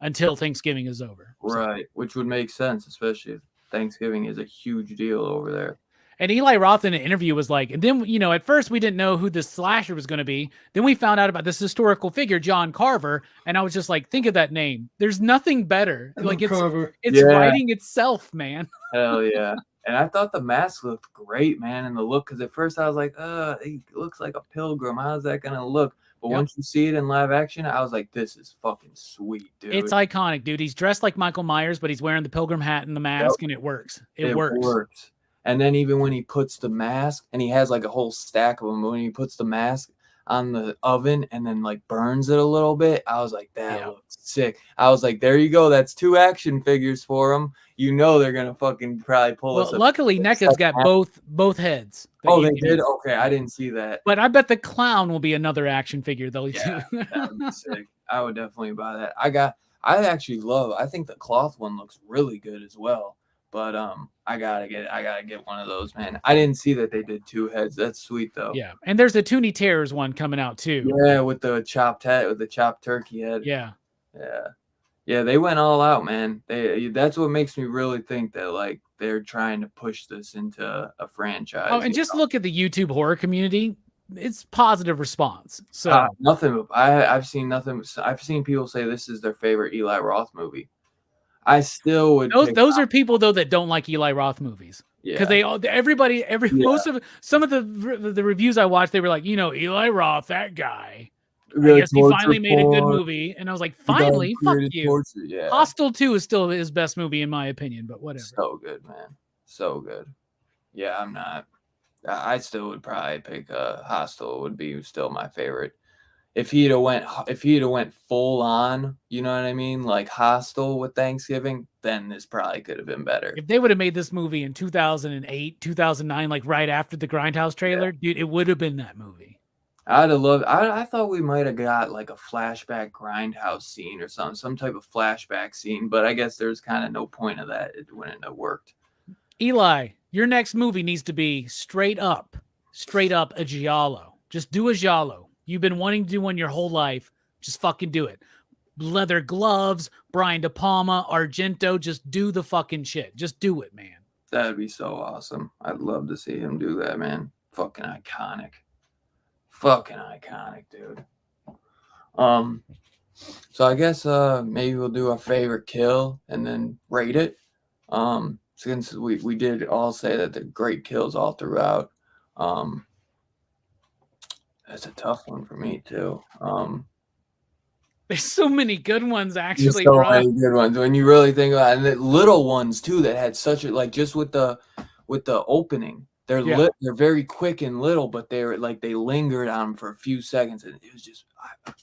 until Thanksgiving is over. So- Right, which would make sense, especially if Thanksgiving is a huge deal over there. And Eli Roth in an interview was like, and then, you know, at first we didn't know who this slasher was going to be. Then we found out about this historical figure, John Carver. And I was just like, think of that name. There's nothing better. I Like love Carver. it's Yeah. writing itself, man. Hell yeah. And I thought the mask looked great, man, and the look, because at first I was like, he looks like a pilgrim. How's that gonna look? But Yep. once you see it in live action, I was like, this is fucking sweet, dude. It's iconic, dude. He's dressed like Michael Myers, but he's wearing the pilgrim hat and the mask, and it works. It works. And then even when he puts the mask, and he has like a whole stack of them, when he puts the mask on the oven and then like burns it a little bit, I was like, that looks sick. I was like, there you go. That's 2 action figures for him. You know they're gonna fucking probably pull us. Well, luckily, NECA's got both heads. that Oh, you they can did? use. Okay, I didn't see that. But I bet the clown will be another action figure they'll Yeah, do. that would be sick. I would definitely buy that. I think the cloth one looks really good as well. But I gotta get one of those, man. I didn't see that they did 2 heads. That's sweet though. Yeah, and there's a Toonie Terrors one coming out too. Yeah, with the chopped head, with the chopped turkey head. Yeah. Yeah, they went all out, man. That's what makes me really think that like they're trying to push this into a franchise. Oh, and just look at the YouTube horror community. It's positive response. So nothing. I've seen nothing. I've seen people say this is their favorite Eli Roth movie. I still would. those are people though that don't like Eli Roth movies. Because most of some of the reviews I watched, they were like, you know, Eli Roth, that guy. Really I guess he finally made a good movie, and I was like, finally, fuck you. Yeah. Hostel 2 is still his best movie in my opinion, but whatever. So good, man. So good. Yeah, I'm not. I still would probably pick Hostel. Would be still my favorite. If he'd have went full on, you know what I mean, like Hostel with Thanksgiving, then this probably could have been better. If they would have made this movie in 2008, 2009, like right after the Grindhouse trailer, dude, it would have been that movie. I'd have loved. I thought we might have got like a flashback Grindhouse scene or some type of flashback scene, but I guess there's kind of no point of that. It wouldn't have worked. Eli, your next movie needs to be straight up a giallo. Just do a giallo. You've been wanting to do one your whole life. Just fucking do it. Leather gloves, Brian De Palma, Argento. Just do the fucking shit. Just do it, man. That'd be so awesome. I'd love to see him do that, man. Fucking iconic. Fucking iconic, dude. So I guess maybe we'll do our favorite kill and then rate it. Since we did all say that they're great kills all throughout. That's a tough one for me too. There's so many good ones, There's actually, so bro. many good ones when you really think about it. And the little ones too that had such a like just with the opening. They're very quick and little, but they lingered on them for a few seconds, and it was just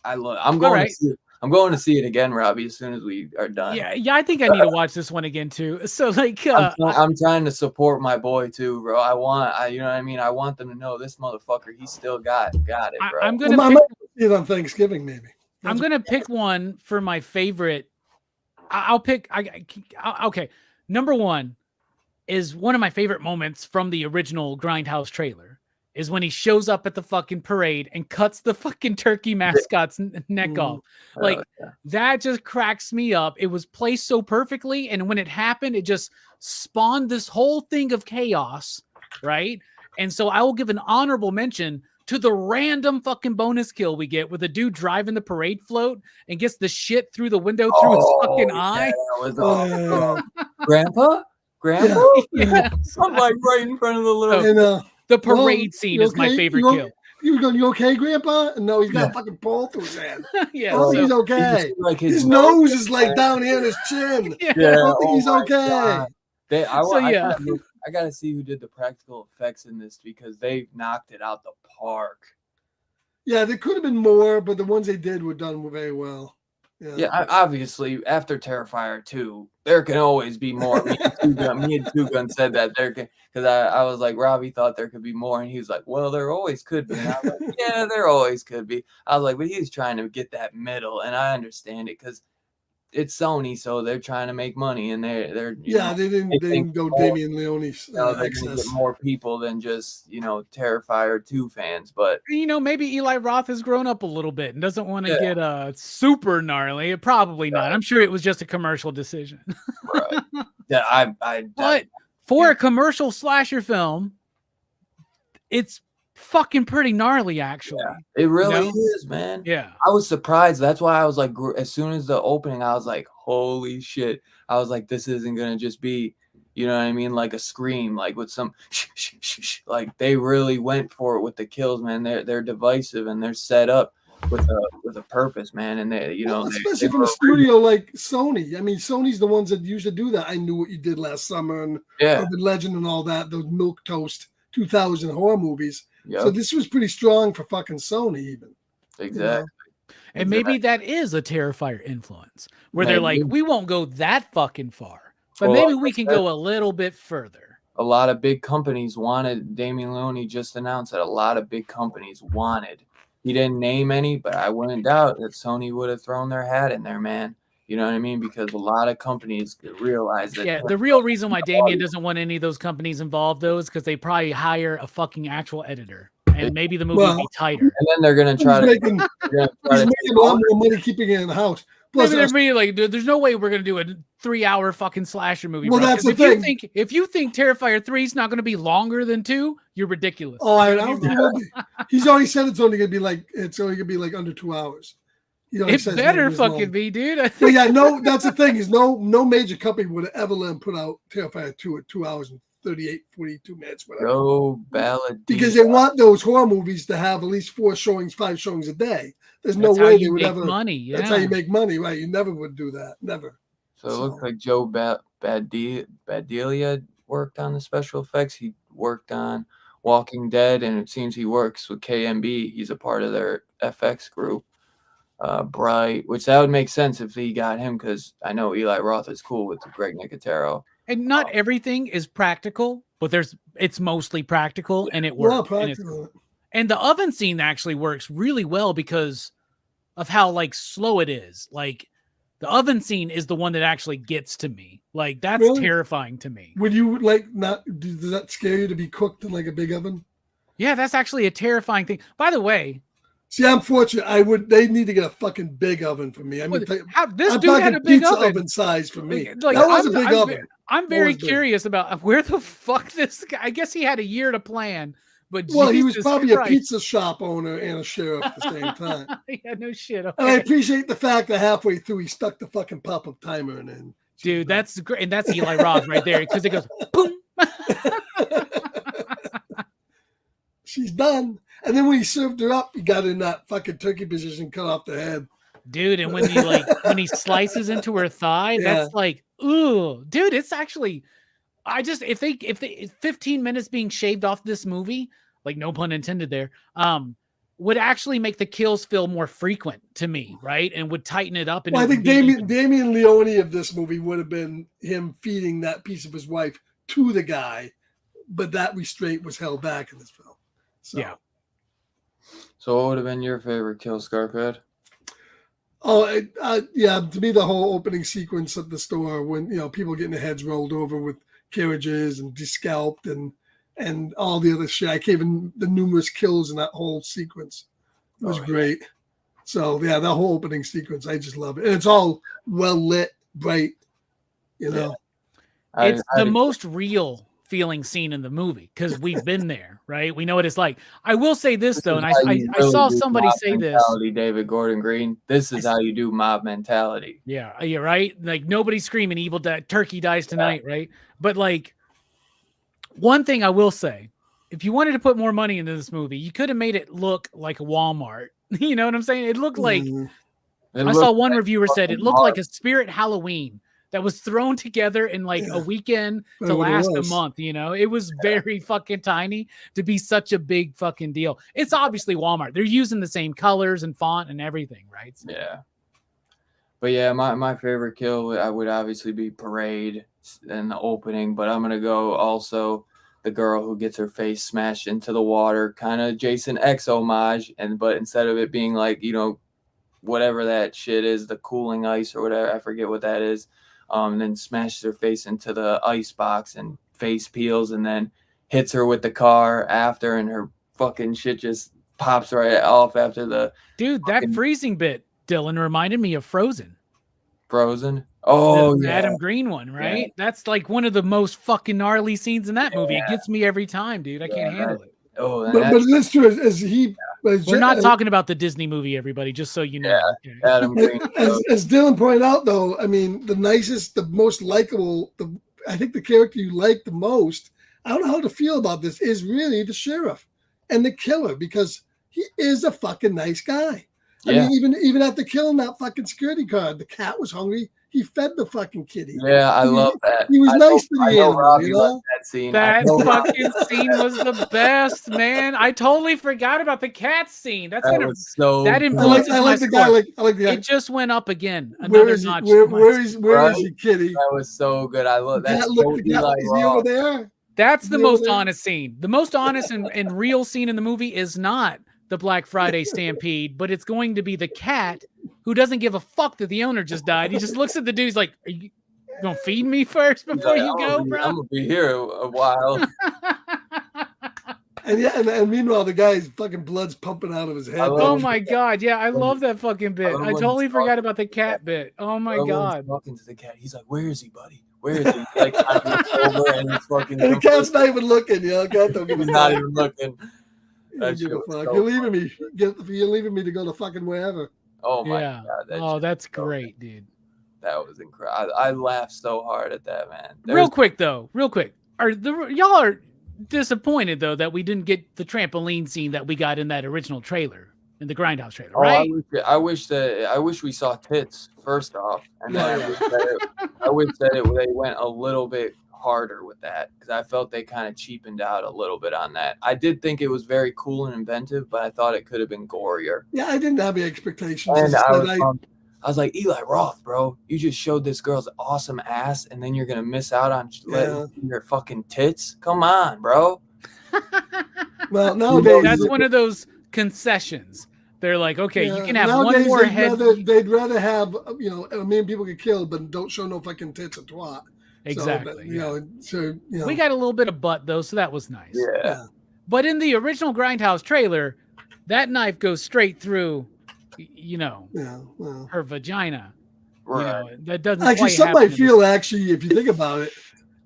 I love. I'm going to see it again, Robbie, as soon as we are done. Yeah. I think I need to watch this one again too. So like, I'm trying to support my boy too, bro. You know what I mean. I want them to know this motherfucker. He still got it, bro. I'm gonna. Eat on Thanksgiving, maybe. I'm gonna pick one for my favorite. I'll pick. Okay. Number one is one of my favorite moments from the original Grindhouse trailer. Is when he shows up at the fucking parade and cuts the fucking turkey mascot's neck off. Like that just cracks me up. It was placed so perfectly, and when it happened, it just spawned this whole thing of chaos, right? And so I will give an honorable mention to the random fucking bonus kill we get with a dude driving the parade float and gets the shit through the window through his fucking eye. That was awesome. Grandpa? Yeah. I'm like right in front of the little. The parade scene is my favorite kill. You going, you okay, Grandpa? And no, he's got a fucking pole through his head. Yeah, I don't think he's okay. Like his nose is like down here in his chin. Yeah, I don't think he's okay. I gotta see who did the practical effects in this because they knocked it out the park. Yeah, there could have been more, but the ones they did were done very well. Yeah, obviously, after Terrifier 2, there can always be more. Me and Two Gun said that there can, because I was like, Robbie thought there could be more, and he was like, well, there always could be. And I was like, yeah, there always could be. I was like, but he's trying to get that middle, and I understand it because it's Sony, so they're trying to make money, and they're they didn't go Damien Leone's. They're going to get more people than just Terrifier 2 fans, but maybe Eli Roth has grown up a little bit and doesn't want to get super gnarly. Probably not. I'm sure it was just a commercial decision. Right. Yeah, but for a commercial slasher film, it's fucking pretty gnarly, actually. Yeah, it really is, man. Yeah, I was surprised. That's why I was like, as soon as the opening, I was like, holy shit. I was like, this isn't gonna just be, you know what I mean, like a scream, like with some like they really went for it with the kills, man. They're divisive and they're set up with a purpose, man. And they, especially from a studio like Sony. I mean, Sony's the ones that used to do that. I Knew What You Did Last Summer and Urban Legend and all that. Those Milquetoast 2000 horror movies. Yep. So this was pretty strong for fucking Sony, even. Exactly. And maybe that is a Terrifier influence, where they're like, we won't go that fucking far, but maybe we can go a little bit further. A lot of big companies wanted. Damien Leone just announced that a lot of big companies wanted. He didn't name any, but I wouldn't doubt that Sony would have thrown their hat in there, man. You know what I mean? Because a lot of companies realize that. Yeah, the real reason why Damien doesn't want any of those companies involved, though, is because they probably hire a fucking actual editor, and maybe the movie will be tighter. And then they're gonna try to. He's making a lot more money keeping it in the house. Plus, there's no way we're gonna do a 3-hour fucking slasher movie. Well, that's the thing. If you think Terrifier 3 is not gonna be longer than 2, you're ridiculous. Oh, I don't think it will be. He's already said it's only gonna be like under 2 hours. It better fucking be, dude. But yeah, no, that's the thing is no major company would ever let him put out Terrifier 2 at 2 hours and 38, 42 minutes, whatever. No ballad. Because they want those horror movies to have at least 4 showings, 5 showings a day. There's no way they would ever. Money. Yeah. That's how you make money, right? You never would do that. Never. So it looks like Joe Badelia worked on the special effects. He worked on Walking Dead, and it seems he works with KMB. He's a part of their FX group. Bright, which that would make sense if he got him, because I know Eli Roth is cool with Greg Nicotero. And not everything is practical, but it's mostly practical, and it works. And the oven scene actually works really well because of how slow it is. Like the oven scene is the one that actually gets to me. Like that's terrifying to me. Would you does that scare you to be cooked in like a big oven? Yeah, that's actually a terrifying thing. By the way, see, I'm fortunate. They need to get a fucking big oven for me. I mean, this dude had a big oven size for me. That was a big oven. I'm very curious about where the fuck this guy. I guess he had a year to plan, but he was probably a pizza shop owner and a sheriff at the same time. Yeah, no shit. Okay. And I appreciate the fact that halfway through he stuck the fucking pop-up timer in. Dude, that's great, and that's Eli Roth right there because it goes boom. She's done. And then when he served her up, he got in that fucking turkey position, cut off the head. Dude, and when he slices into her thigh, that's like, ooh, dude, it's actually, if they 15 minutes being shaved off this movie, like no pun intended there, would actually make the kills feel more frequent to me, right? And would tighten it up. And I think Damien Leone of this movie would have been him feeding that piece of his wife to the guy, but that restraint was held back in this film. So. Yeah. So what would have been your favorite kill, Scarphead? Oh, yeah. To me, the whole opening sequence at the store when people getting their heads rolled over with carriages and descalped and all the other shit. I can't even the numerous kills in that whole sequence was great. So yeah, that whole opening sequence, I just love it, and it's all well lit, bright. It's the most real feeling scene in the movie because we've been there, right? We know what it's like. I will say this though, and I saw somebody say this. David Gordon Green. This is how you do mob mentality. Yeah, you're right. Like nobody's screaming "evil turkey dies tonight," right? But like, one thing I will say, if you wanted to put more money into this movie, you could have made it look like a Walmart. You know what I'm saying? It looked like. I saw one reviewer said it looked like a Spirit Halloween that was thrown together in like a weekend to last a month. It was very fucking tiny to be such a big fucking deal. It's obviously Walmart. They're using the same colors and font and everything, right? So. Yeah. But yeah, my favorite kill would obviously be Parade in the opening, but I'm gonna go also the girl who gets her face smashed into the water, kind of Jason X homage, but instead of it being like whatever that shit is, the cooling ice or whatever, I forget what that is. Then smashes her face into the ice box and face peels and then hits her with the car after and her fucking shit just pops right off after the dude that freezing bit, Dylan, reminded me of Frozen. Oh, the Adam Green one, right? Yeah. That's like one of the most fucking gnarly scenes in that movie. It gets me every time, dude. I can't handle it. But it's true. We're not talking about the Disney movie, everybody, just so you know. Yeah, Adam Green. As Dylan pointed out, though, I mean, the nicest, the most likable, I think the character you like the most, I don't know how to feel about this, is really the sheriff and the killer because he is a fucking nice guy. Yeah. I mean, even after killing that fucking security guard, the cat was hungry. He fed the fucking kitty. Yeah, I love that. He was nice to the animal, that scene. That fucking scene was the best, man. I totally forgot about the cat scene. That influences I like the guy. I like the guy. It just went up again. Where is he, kitty? That was so good. I love that. Is he over there? That's the most honest scene. The most honest and real scene in the movie is not the Black Friday stampede, but it's going to be the cat who doesn't give a fuck that the owner just died. He just looks at the dude. He's like, "Are you gonna feed me first before you go, bro? I'm gonna be here a while." and meanwhile, the guy's fucking blood's pumping out of his head. Oh my god, yeah, I love that fucking bit. I totally forgot about the cat bit. Oh my god. Talking to the cat, he's like, "Where is he, buddy? Where is he?" Like, over and he's fucking. And the cat's not even looking. Cat don't give a fuck. Not even looking. You're leaving me. You're leaving me to go to fucking wherever. Oh my god! That's great, dude. That was incredible. I laughed so hard at that, man. Real quick, y'all are disappointed though that we didn't get the trampoline scene that we got in that original trailer, in the Grindhouse trailer, right? I wish we saw tits first off, and then I wish that they went a little bit harder with that because I felt they kind of cheapened out a little bit on that. I did think it was very cool and inventive, but I thought it could have been gorier. Yeah, I didn't have any expectations. And I was like, Eli Roth, bro, you just showed this girl's awesome ass, and then you're gonna miss out on letting your fucking tits. Come on, bro. Well, nowadays that's one of those concessions. They're like, okay, you can have one more head. They'd rather have a million people get killed, but don't show no fucking tits or twat. Exactly. So, we got a little bit of butt though, so that was nice. Yeah. But in the original Grindhouse trailer, that knife goes straight through, her vagina. Right. That doesn't actually. Some might feel actually, if you think about it,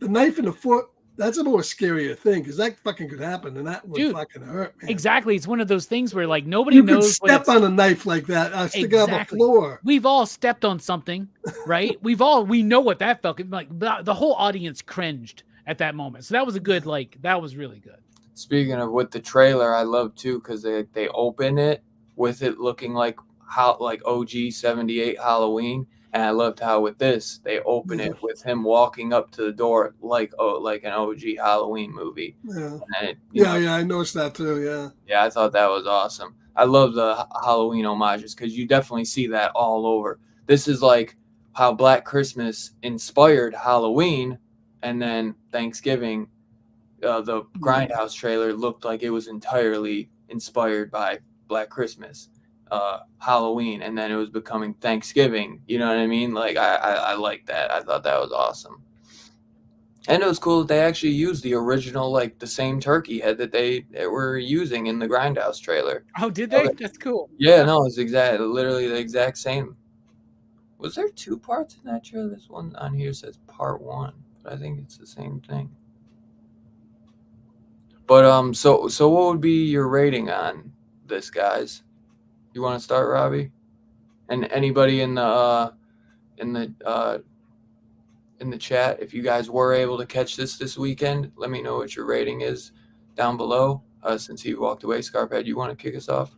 the knife in the foot. That's a more scarier thing because that fucking could happen and that would fucking hurt, man. Exactly. It's one of those things where like nobody knows. You could step on a knife like that. Stick it on the floor. We've all stepped on something, right? we know what that felt like. The whole audience cringed at that moment. So that was that was really good. Speaking of with the trailer, I love too because they open it with it looking like OG 78 Halloween. And I loved how with this they open it with him walking up to the door like an OG Halloween movie. Yeah, I noticed that too. Yeah, I thought that was awesome. I love the Halloween homages because you definitely see that all over. This is like how Black Christmas inspired Halloween, and then Thanksgiving, the Grindhouse trailer looked like it was entirely inspired by Black Christmas, Halloween, and then it was becoming Thanksgiving. You know what I mean? Like I like that. I thought that was awesome. And it was cool that they actually used the original, like the same turkey head that they were using in the Grindhouse trailer. Oh, did they? That's cool. Yeah, no, it's literally the exact same. Was there 2 parts in that trailer? This one on here says part 1, but I think it's the same thing. But so what would be your rating on this, guys? You want to start, Robbie? And anybody in the chat, if you guys were able to catch this weekend, let me know what your rating is down below. Since he walked away, Scarphead, you want to kick us off?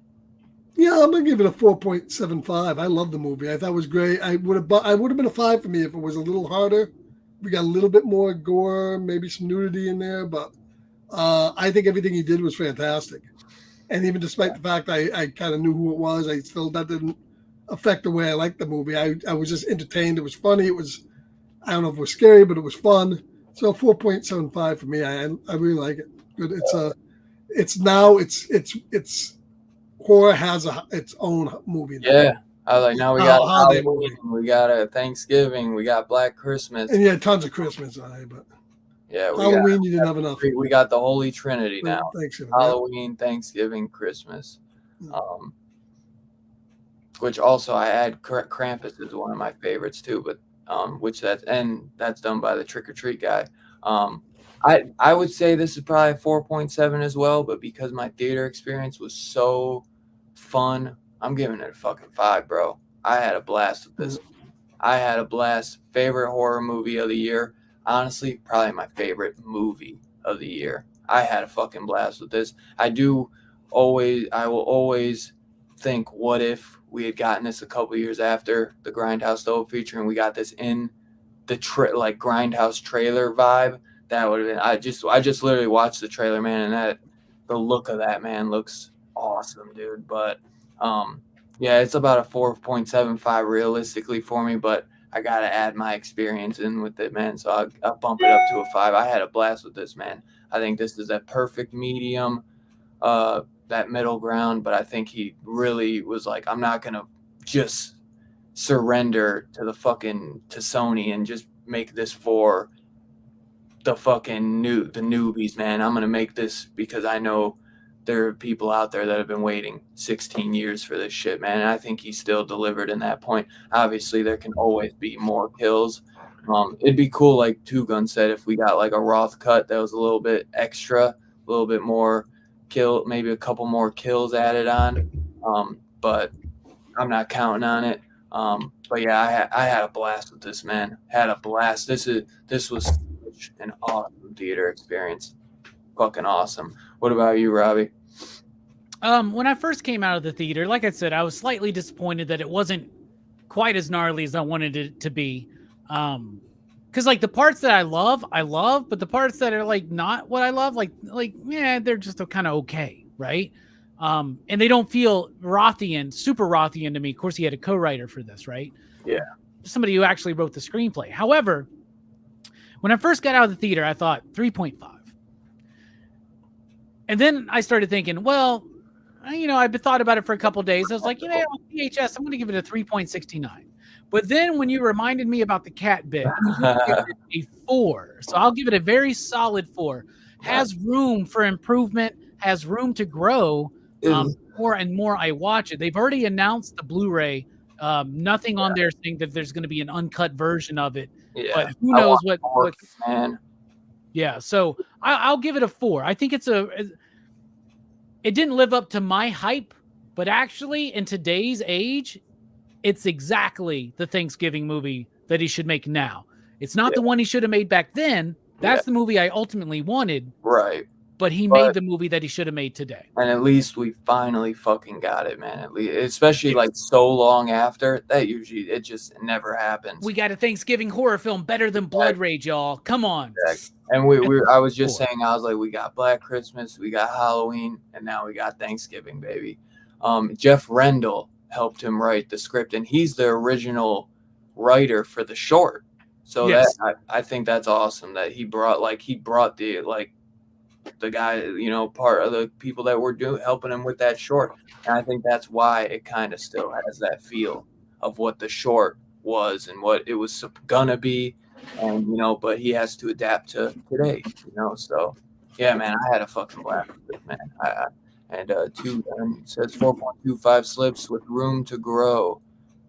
Yeah, I'm gonna give it a 4.75. I love the movie. I thought it was great. I would have been a 5 for me if it was a little harder. We got a little bit more gore, maybe some nudity in there, but I think everything he did was fantastic. And even despite the fact I kind of knew who it was, that didn't affect the way I liked the movie. I was just entertained. It was funny. It was, I don't know if it was scary, but it was fun. So 4.75 for me. I really like it. Good. It's horror has its own movie now. Yeah. I was like, now we got Halloween, we got a Thanksgiving, we got Black Christmas. And yeah, tons of Christmas on it, but yeah, Halloween you didn't have enough. We got the Holy Trinity now. Thanksgiving, Halloween, Thanksgiving, Christmas. Which also I add Krampus is one of my favorites too, but that's done by the Trick or Treat guy. I would say this is probably 4.7 as well, but because my theater experience was so fun, I'm giving it a fucking 5, bro. I had a blast with this. I had a blast. Favorite horror movie of the year. Honestly, probably my favorite movie of the year. I had a fucking blast with this. I will always think, what if we had gotten this a couple years after the Grindhouse double feature and we got this in the Grindhouse trailer vibe? That would have been. I just literally watched the trailer, man, and the look of that, man, looks awesome, dude. But yeah, it's about a 4.75 realistically for me, but I gotta add my experience in with it, man. So I'll bump it up to a 5. I had a blast with this, man. I think this is a perfect medium, that middle ground. But I think he really was like, I'm not gonna just surrender to Sony and just make this for the fucking the newbies, man. I'm gonna make this because I know there are people out there that have been waiting 16 years for this shit, man. And I think he still delivered in that point. Obviously, there can always be more kills. It'd be cool, like Two Gun said, if we got like a Roth cut that was a little bit extra, a little bit more kill, maybe a couple more kills added on. But I'm not counting on it. But yeah, I had a blast with this, man. Had a blast. This was such an awesome theater experience. Fucking awesome. What about you, Robbie? When I first came out of the theater, like I said, I was slightly disappointed that it wasn't quite as gnarly as I wanted it to be. Because like the parts that I love, but the parts that are like not what I love, yeah, they're just kind of okay, right? And they don't feel super Rothian to me. Of course, he had a co-writer for this, right? Yeah. Somebody who actually wrote the screenplay. However, when I first got out of the theater, I thought 3.5. And then I started thinking, well, I've thought about it for a couple of days. I was like, on VHS, I'm going to give it a 3.69. But then when you reminded me about the cat bit, I'm going to give it a 4. So I'll give it a very solid 4. Has room for improvement, has room to grow. More and more I watch it. They've already announced the Blu-ray. Nothing on there saying that there's going to be an uncut version of it. Yeah. But who knows what man. Yeah, so I'll give it a 4. I think it didn't live up to my hype, but actually in today's age, it's exactly the Thanksgiving movie that he should make now. It's not the one he should have made back then. That's the movie I ultimately wanted. Right. But he made the movie that he should have made today. And at least we finally fucking got it, man. At least, especially like so long after that, usually it just never happens. We got a Thanksgiving horror film better than Blood Rage, y'all. Come on. Exactly. And I was just saying, I was like, we got Black Christmas, we got Halloween, and now we got Thanksgiving, baby. Jeff Rendell helped him write the script, and he's the original writer for the short. So I think that's awesome that he brought the the guy, part of the people that were helping him with that short. And I think that's why it kind of still has that feel of what the short was and what it was gonna be. And, but he has to adapt to today, so yeah, man, I had a fucking blast with it, man. And it says 4.25 slips with room to grow.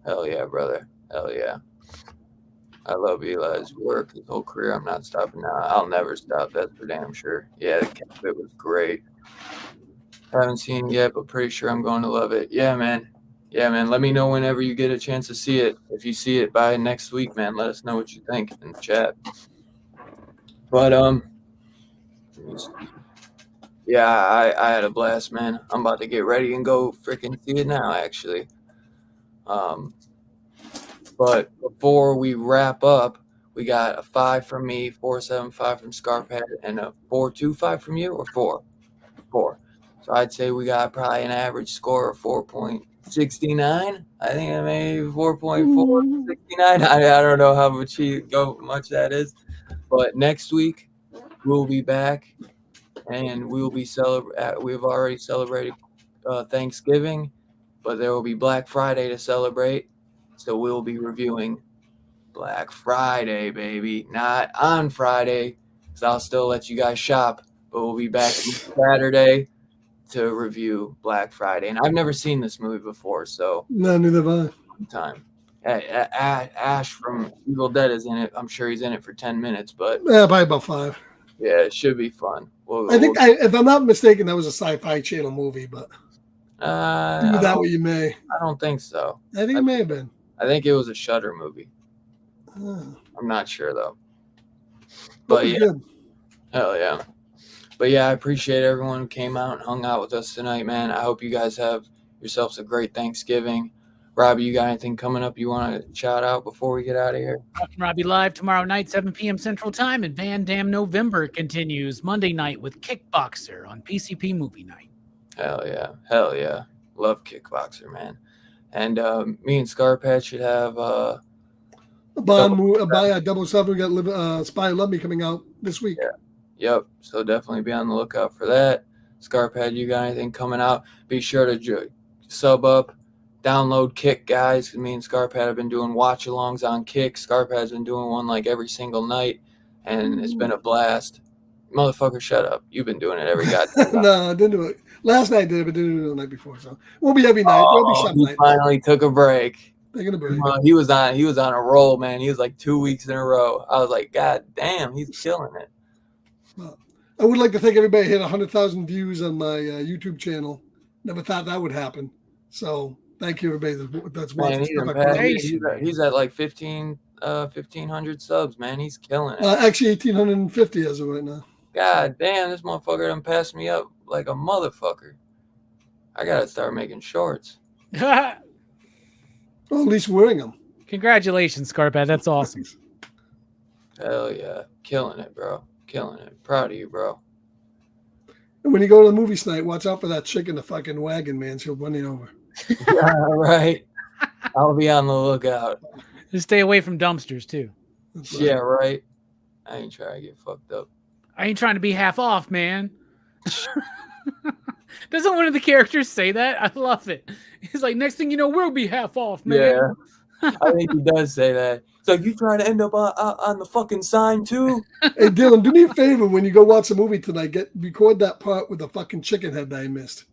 Hell yeah, brother. Hell yeah. I love Eli's work, his whole career. I'm not stopping now. I'll never stop. That's for damn sure. Yeah, the cat bit was great. I haven't seen it yet, but pretty sure I'm going to love it. Yeah, man. Yeah, man. Let me know whenever you get a chance to see it. If you see it by next week, man, let us know what you think in the chat. But yeah, I had a blast, man. I'm about to get ready and go freaking see it now, actually. But before we wrap up, we got a 5 from me, 4.75 from Scarphead, and a 4.25 from you, or 4. So I'd say we got probably an average score of 4.69. I think I made 4.469. I don't know how much that is, but next week we'll be back, and we'll be we've already celebrated Thanksgiving, but there will be Black Friday to celebrate. So we'll be reviewing Black Friday, baby. Not on Friday, because I'll still let you guys shop. But we'll be back Saturday to review Black Friday. And I've never seen this movie before, so no, neither have I. Time. Ash from Evil Dead is in it. I'm sure he's in it for 10 minutes, but yeah, probably about 5. Yeah, it should be fun. I think, if I'm not mistaken, that was a Sci-Fi Channel movie, but do that what you may. I don't think so. I think it may have been. I think it was a Shudder movie. I'm not sure though. But yeah, good. Hell yeah. But yeah, I appreciate everyone who came out and hung out with us tonight, man. I hope you guys have yourselves a great Thanksgiving. Robbie, you got anything coming up you want to shout out before we get out of here? Robbie live tomorrow night, 7 p.m. Central Time, and Van Damme November continues Monday night with Kickboxer on PCP Movie Night. Hell yeah. Hell yeah. Love Kickboxer, man. And me and Scarpatch should have a Bond movie, a double seven. We got Spy Love Me coming out this week. Yeah. Yep. So definitely be on the lookout for that. Scarpad, you got anything coming out? Be sure to sub up, download Kick, guys. Me and Scarpad have been doing watch-alongs on Kick. Scarpad's been doing one like every single night, and it's been a blast. Motherfucker, shut up. You've been doing it every goddamn night. No, I didn't do it. Last night I did it, but didn't do it the night before. So we'll be every night. We'll be some night. Finally took a break. Taking a break. He was on a roll, man. He was like 2 weeks in a row. I was like, God damn, he's killing it. Well, I would like to thank everybody. Hit 100,000 views on my YouTube channel. Never thought that would happen. So thank you, everybody that's watching. He's at like 1,500 subs, man. He's killing it. Actually, 1,850 as of right now. God damn, this motherfucker done passed me up like a motherfucker. I gotta start making shorts. Well, at least wearing them. Congratulations, Scarpad. That's awesome. Hell yeah. Killing it, bro. Killing it. Proud of you, bro. And when you go to the movie tonight, watch out for that chick in the fucking wagon, man. She'll run you over. Yeah, right. I'll be on the lookout. Just stay away from dumpsters, too. Right. Yeah, right. I ain't trying to get fucked up. I ain't trying to be half off, man. Doesn't one of the characters say that? I love it. He's like, next thing you know, we'll be half off, man. Yeah, I think he does say that. So you trying to end up on the fucking sign too? Hey, Dylan, do me a favor when you go watch the movie tonight. Record that part with the fucking chicken head that I missed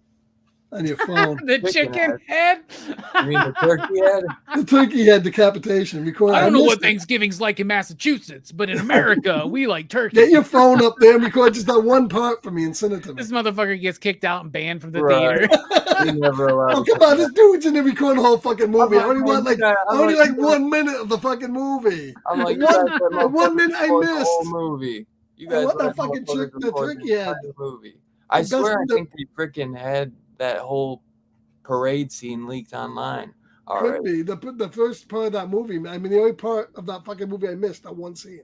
on your phone. The chicken head? You mean the turkey head? The turkey head decapitation. Record. I don't know what Thanksgiving's like in Massachusetts, but in America, we like turkey. Get your phone up there and record just that one part for me and send it to me. This motherfucker gets kicked out and banned from the theater. Never allowed. Oh, come on, this dude's in there recording the whole fucking movie. I only want like 1 minute of the fucking movie. I'm like, one minute I missed. The whole movie. You guys want that fucking chick, the turkey head. Movie. I swear, I think they freaking had that whole parade scene leaked online. Could be the first part of that movie. I mean, the only part of that fucking movie I missed, that one scene.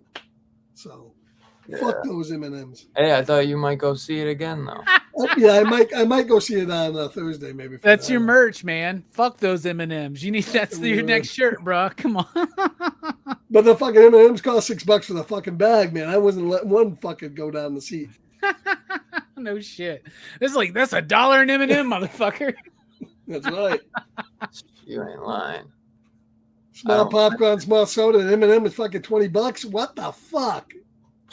So, fuck those M&Ms. Hey, I thought you might go see it again though. Yeah, I might go see it on Thursday maybe. That's your merch, man. Fuck those M&Ms. You need that's your next shirt, bro. Come on. But the fucking M&Ms cost $6 for the fucking bag, man. I wasn't letting one fucking go down the seat. No shit. This is like that's $1 an M&M, motherfucker. That's right. You ain't lying. Small popcorn, small soda, and M&M is fucking $20. What the fuck?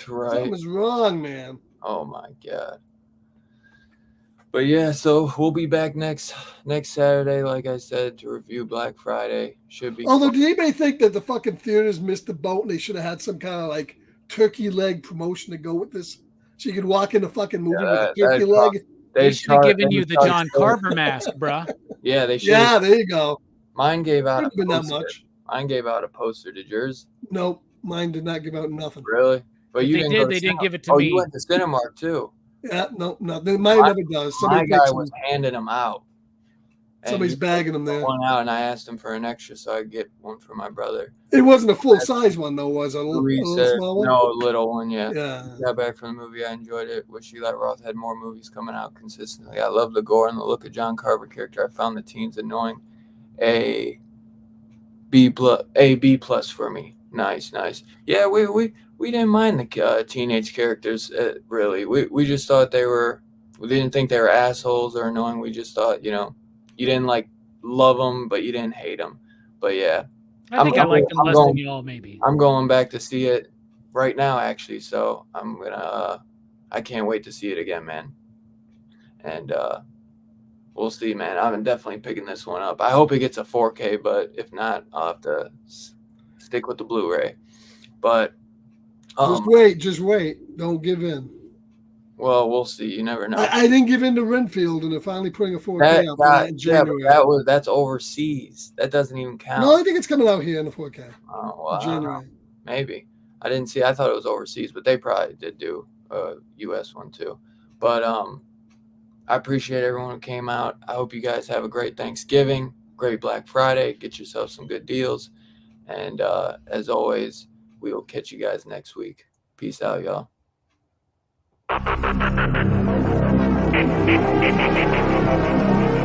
Right. Something's wrong, man. Oh my god. But yeah, so we'll be back next Saturday, like I said, to review Black Friday. Should be. Although, did anybody think that the fucking theaters missed the boat and they should have had some kind of like turkey leg promotion to go with this, so you could walk in the fucking movie with a turkey leg? They should have given you the John Carver mask, bruh. Yeah, they should. Yeah, there you go. Mine gave out. Been that much. Mine gave out a poster. Did yours? Nope, mine did not give out nothing. Really? But you they didn't give it to me. You went to Cinemark too. Yeah, no, nothing. Mine never does. My guy was handing them out. Somebody's bagging them there. One out, and I asked him for an extra, so I get one for my brother. It wasn't a full size one though, was it? A little small one? No, a little one. Yeah. Got back from the movie. I enjoyed it. Wish Eli Roth had more movies coming out consistently. I love the gore and the look of John Carver character. I found the teens annoying. A B plus for me. Nice. Yeah, we didn't mind the teenage characters really. We just thought we didn't think they were assholes or annoying. We just thought, you didn't like love them, but you didn't hate them. But yeah, I think I liked them less than y'all. Maybe I'm going back to see it right now, actually. So I'm gonna. I can't wait to see it again, man. And we'll see, man. I'm definitely picking this one up. I hope it gets a 4K, but if not, I'll have to stick with the Blu-ray. But just wait. Don't give in. Well, we'll see. You never know. I didn't give in to Renfield, and they're finally putting a 4K out that in January. Yeah, but that's overseas. That doesn't even count. No, I think it's coming out here in the 4K. Oh, well, January. Maybe. I didn't see. I thought it was overseas, but they probably did do a U.S. one too. But I appreciate everyone who came out. I hope you guys have a great Thanksgiving, great Black Friday. Get yourself some good deals. And as always, we will catch you guys next week. Peace out, y'all. Thank you.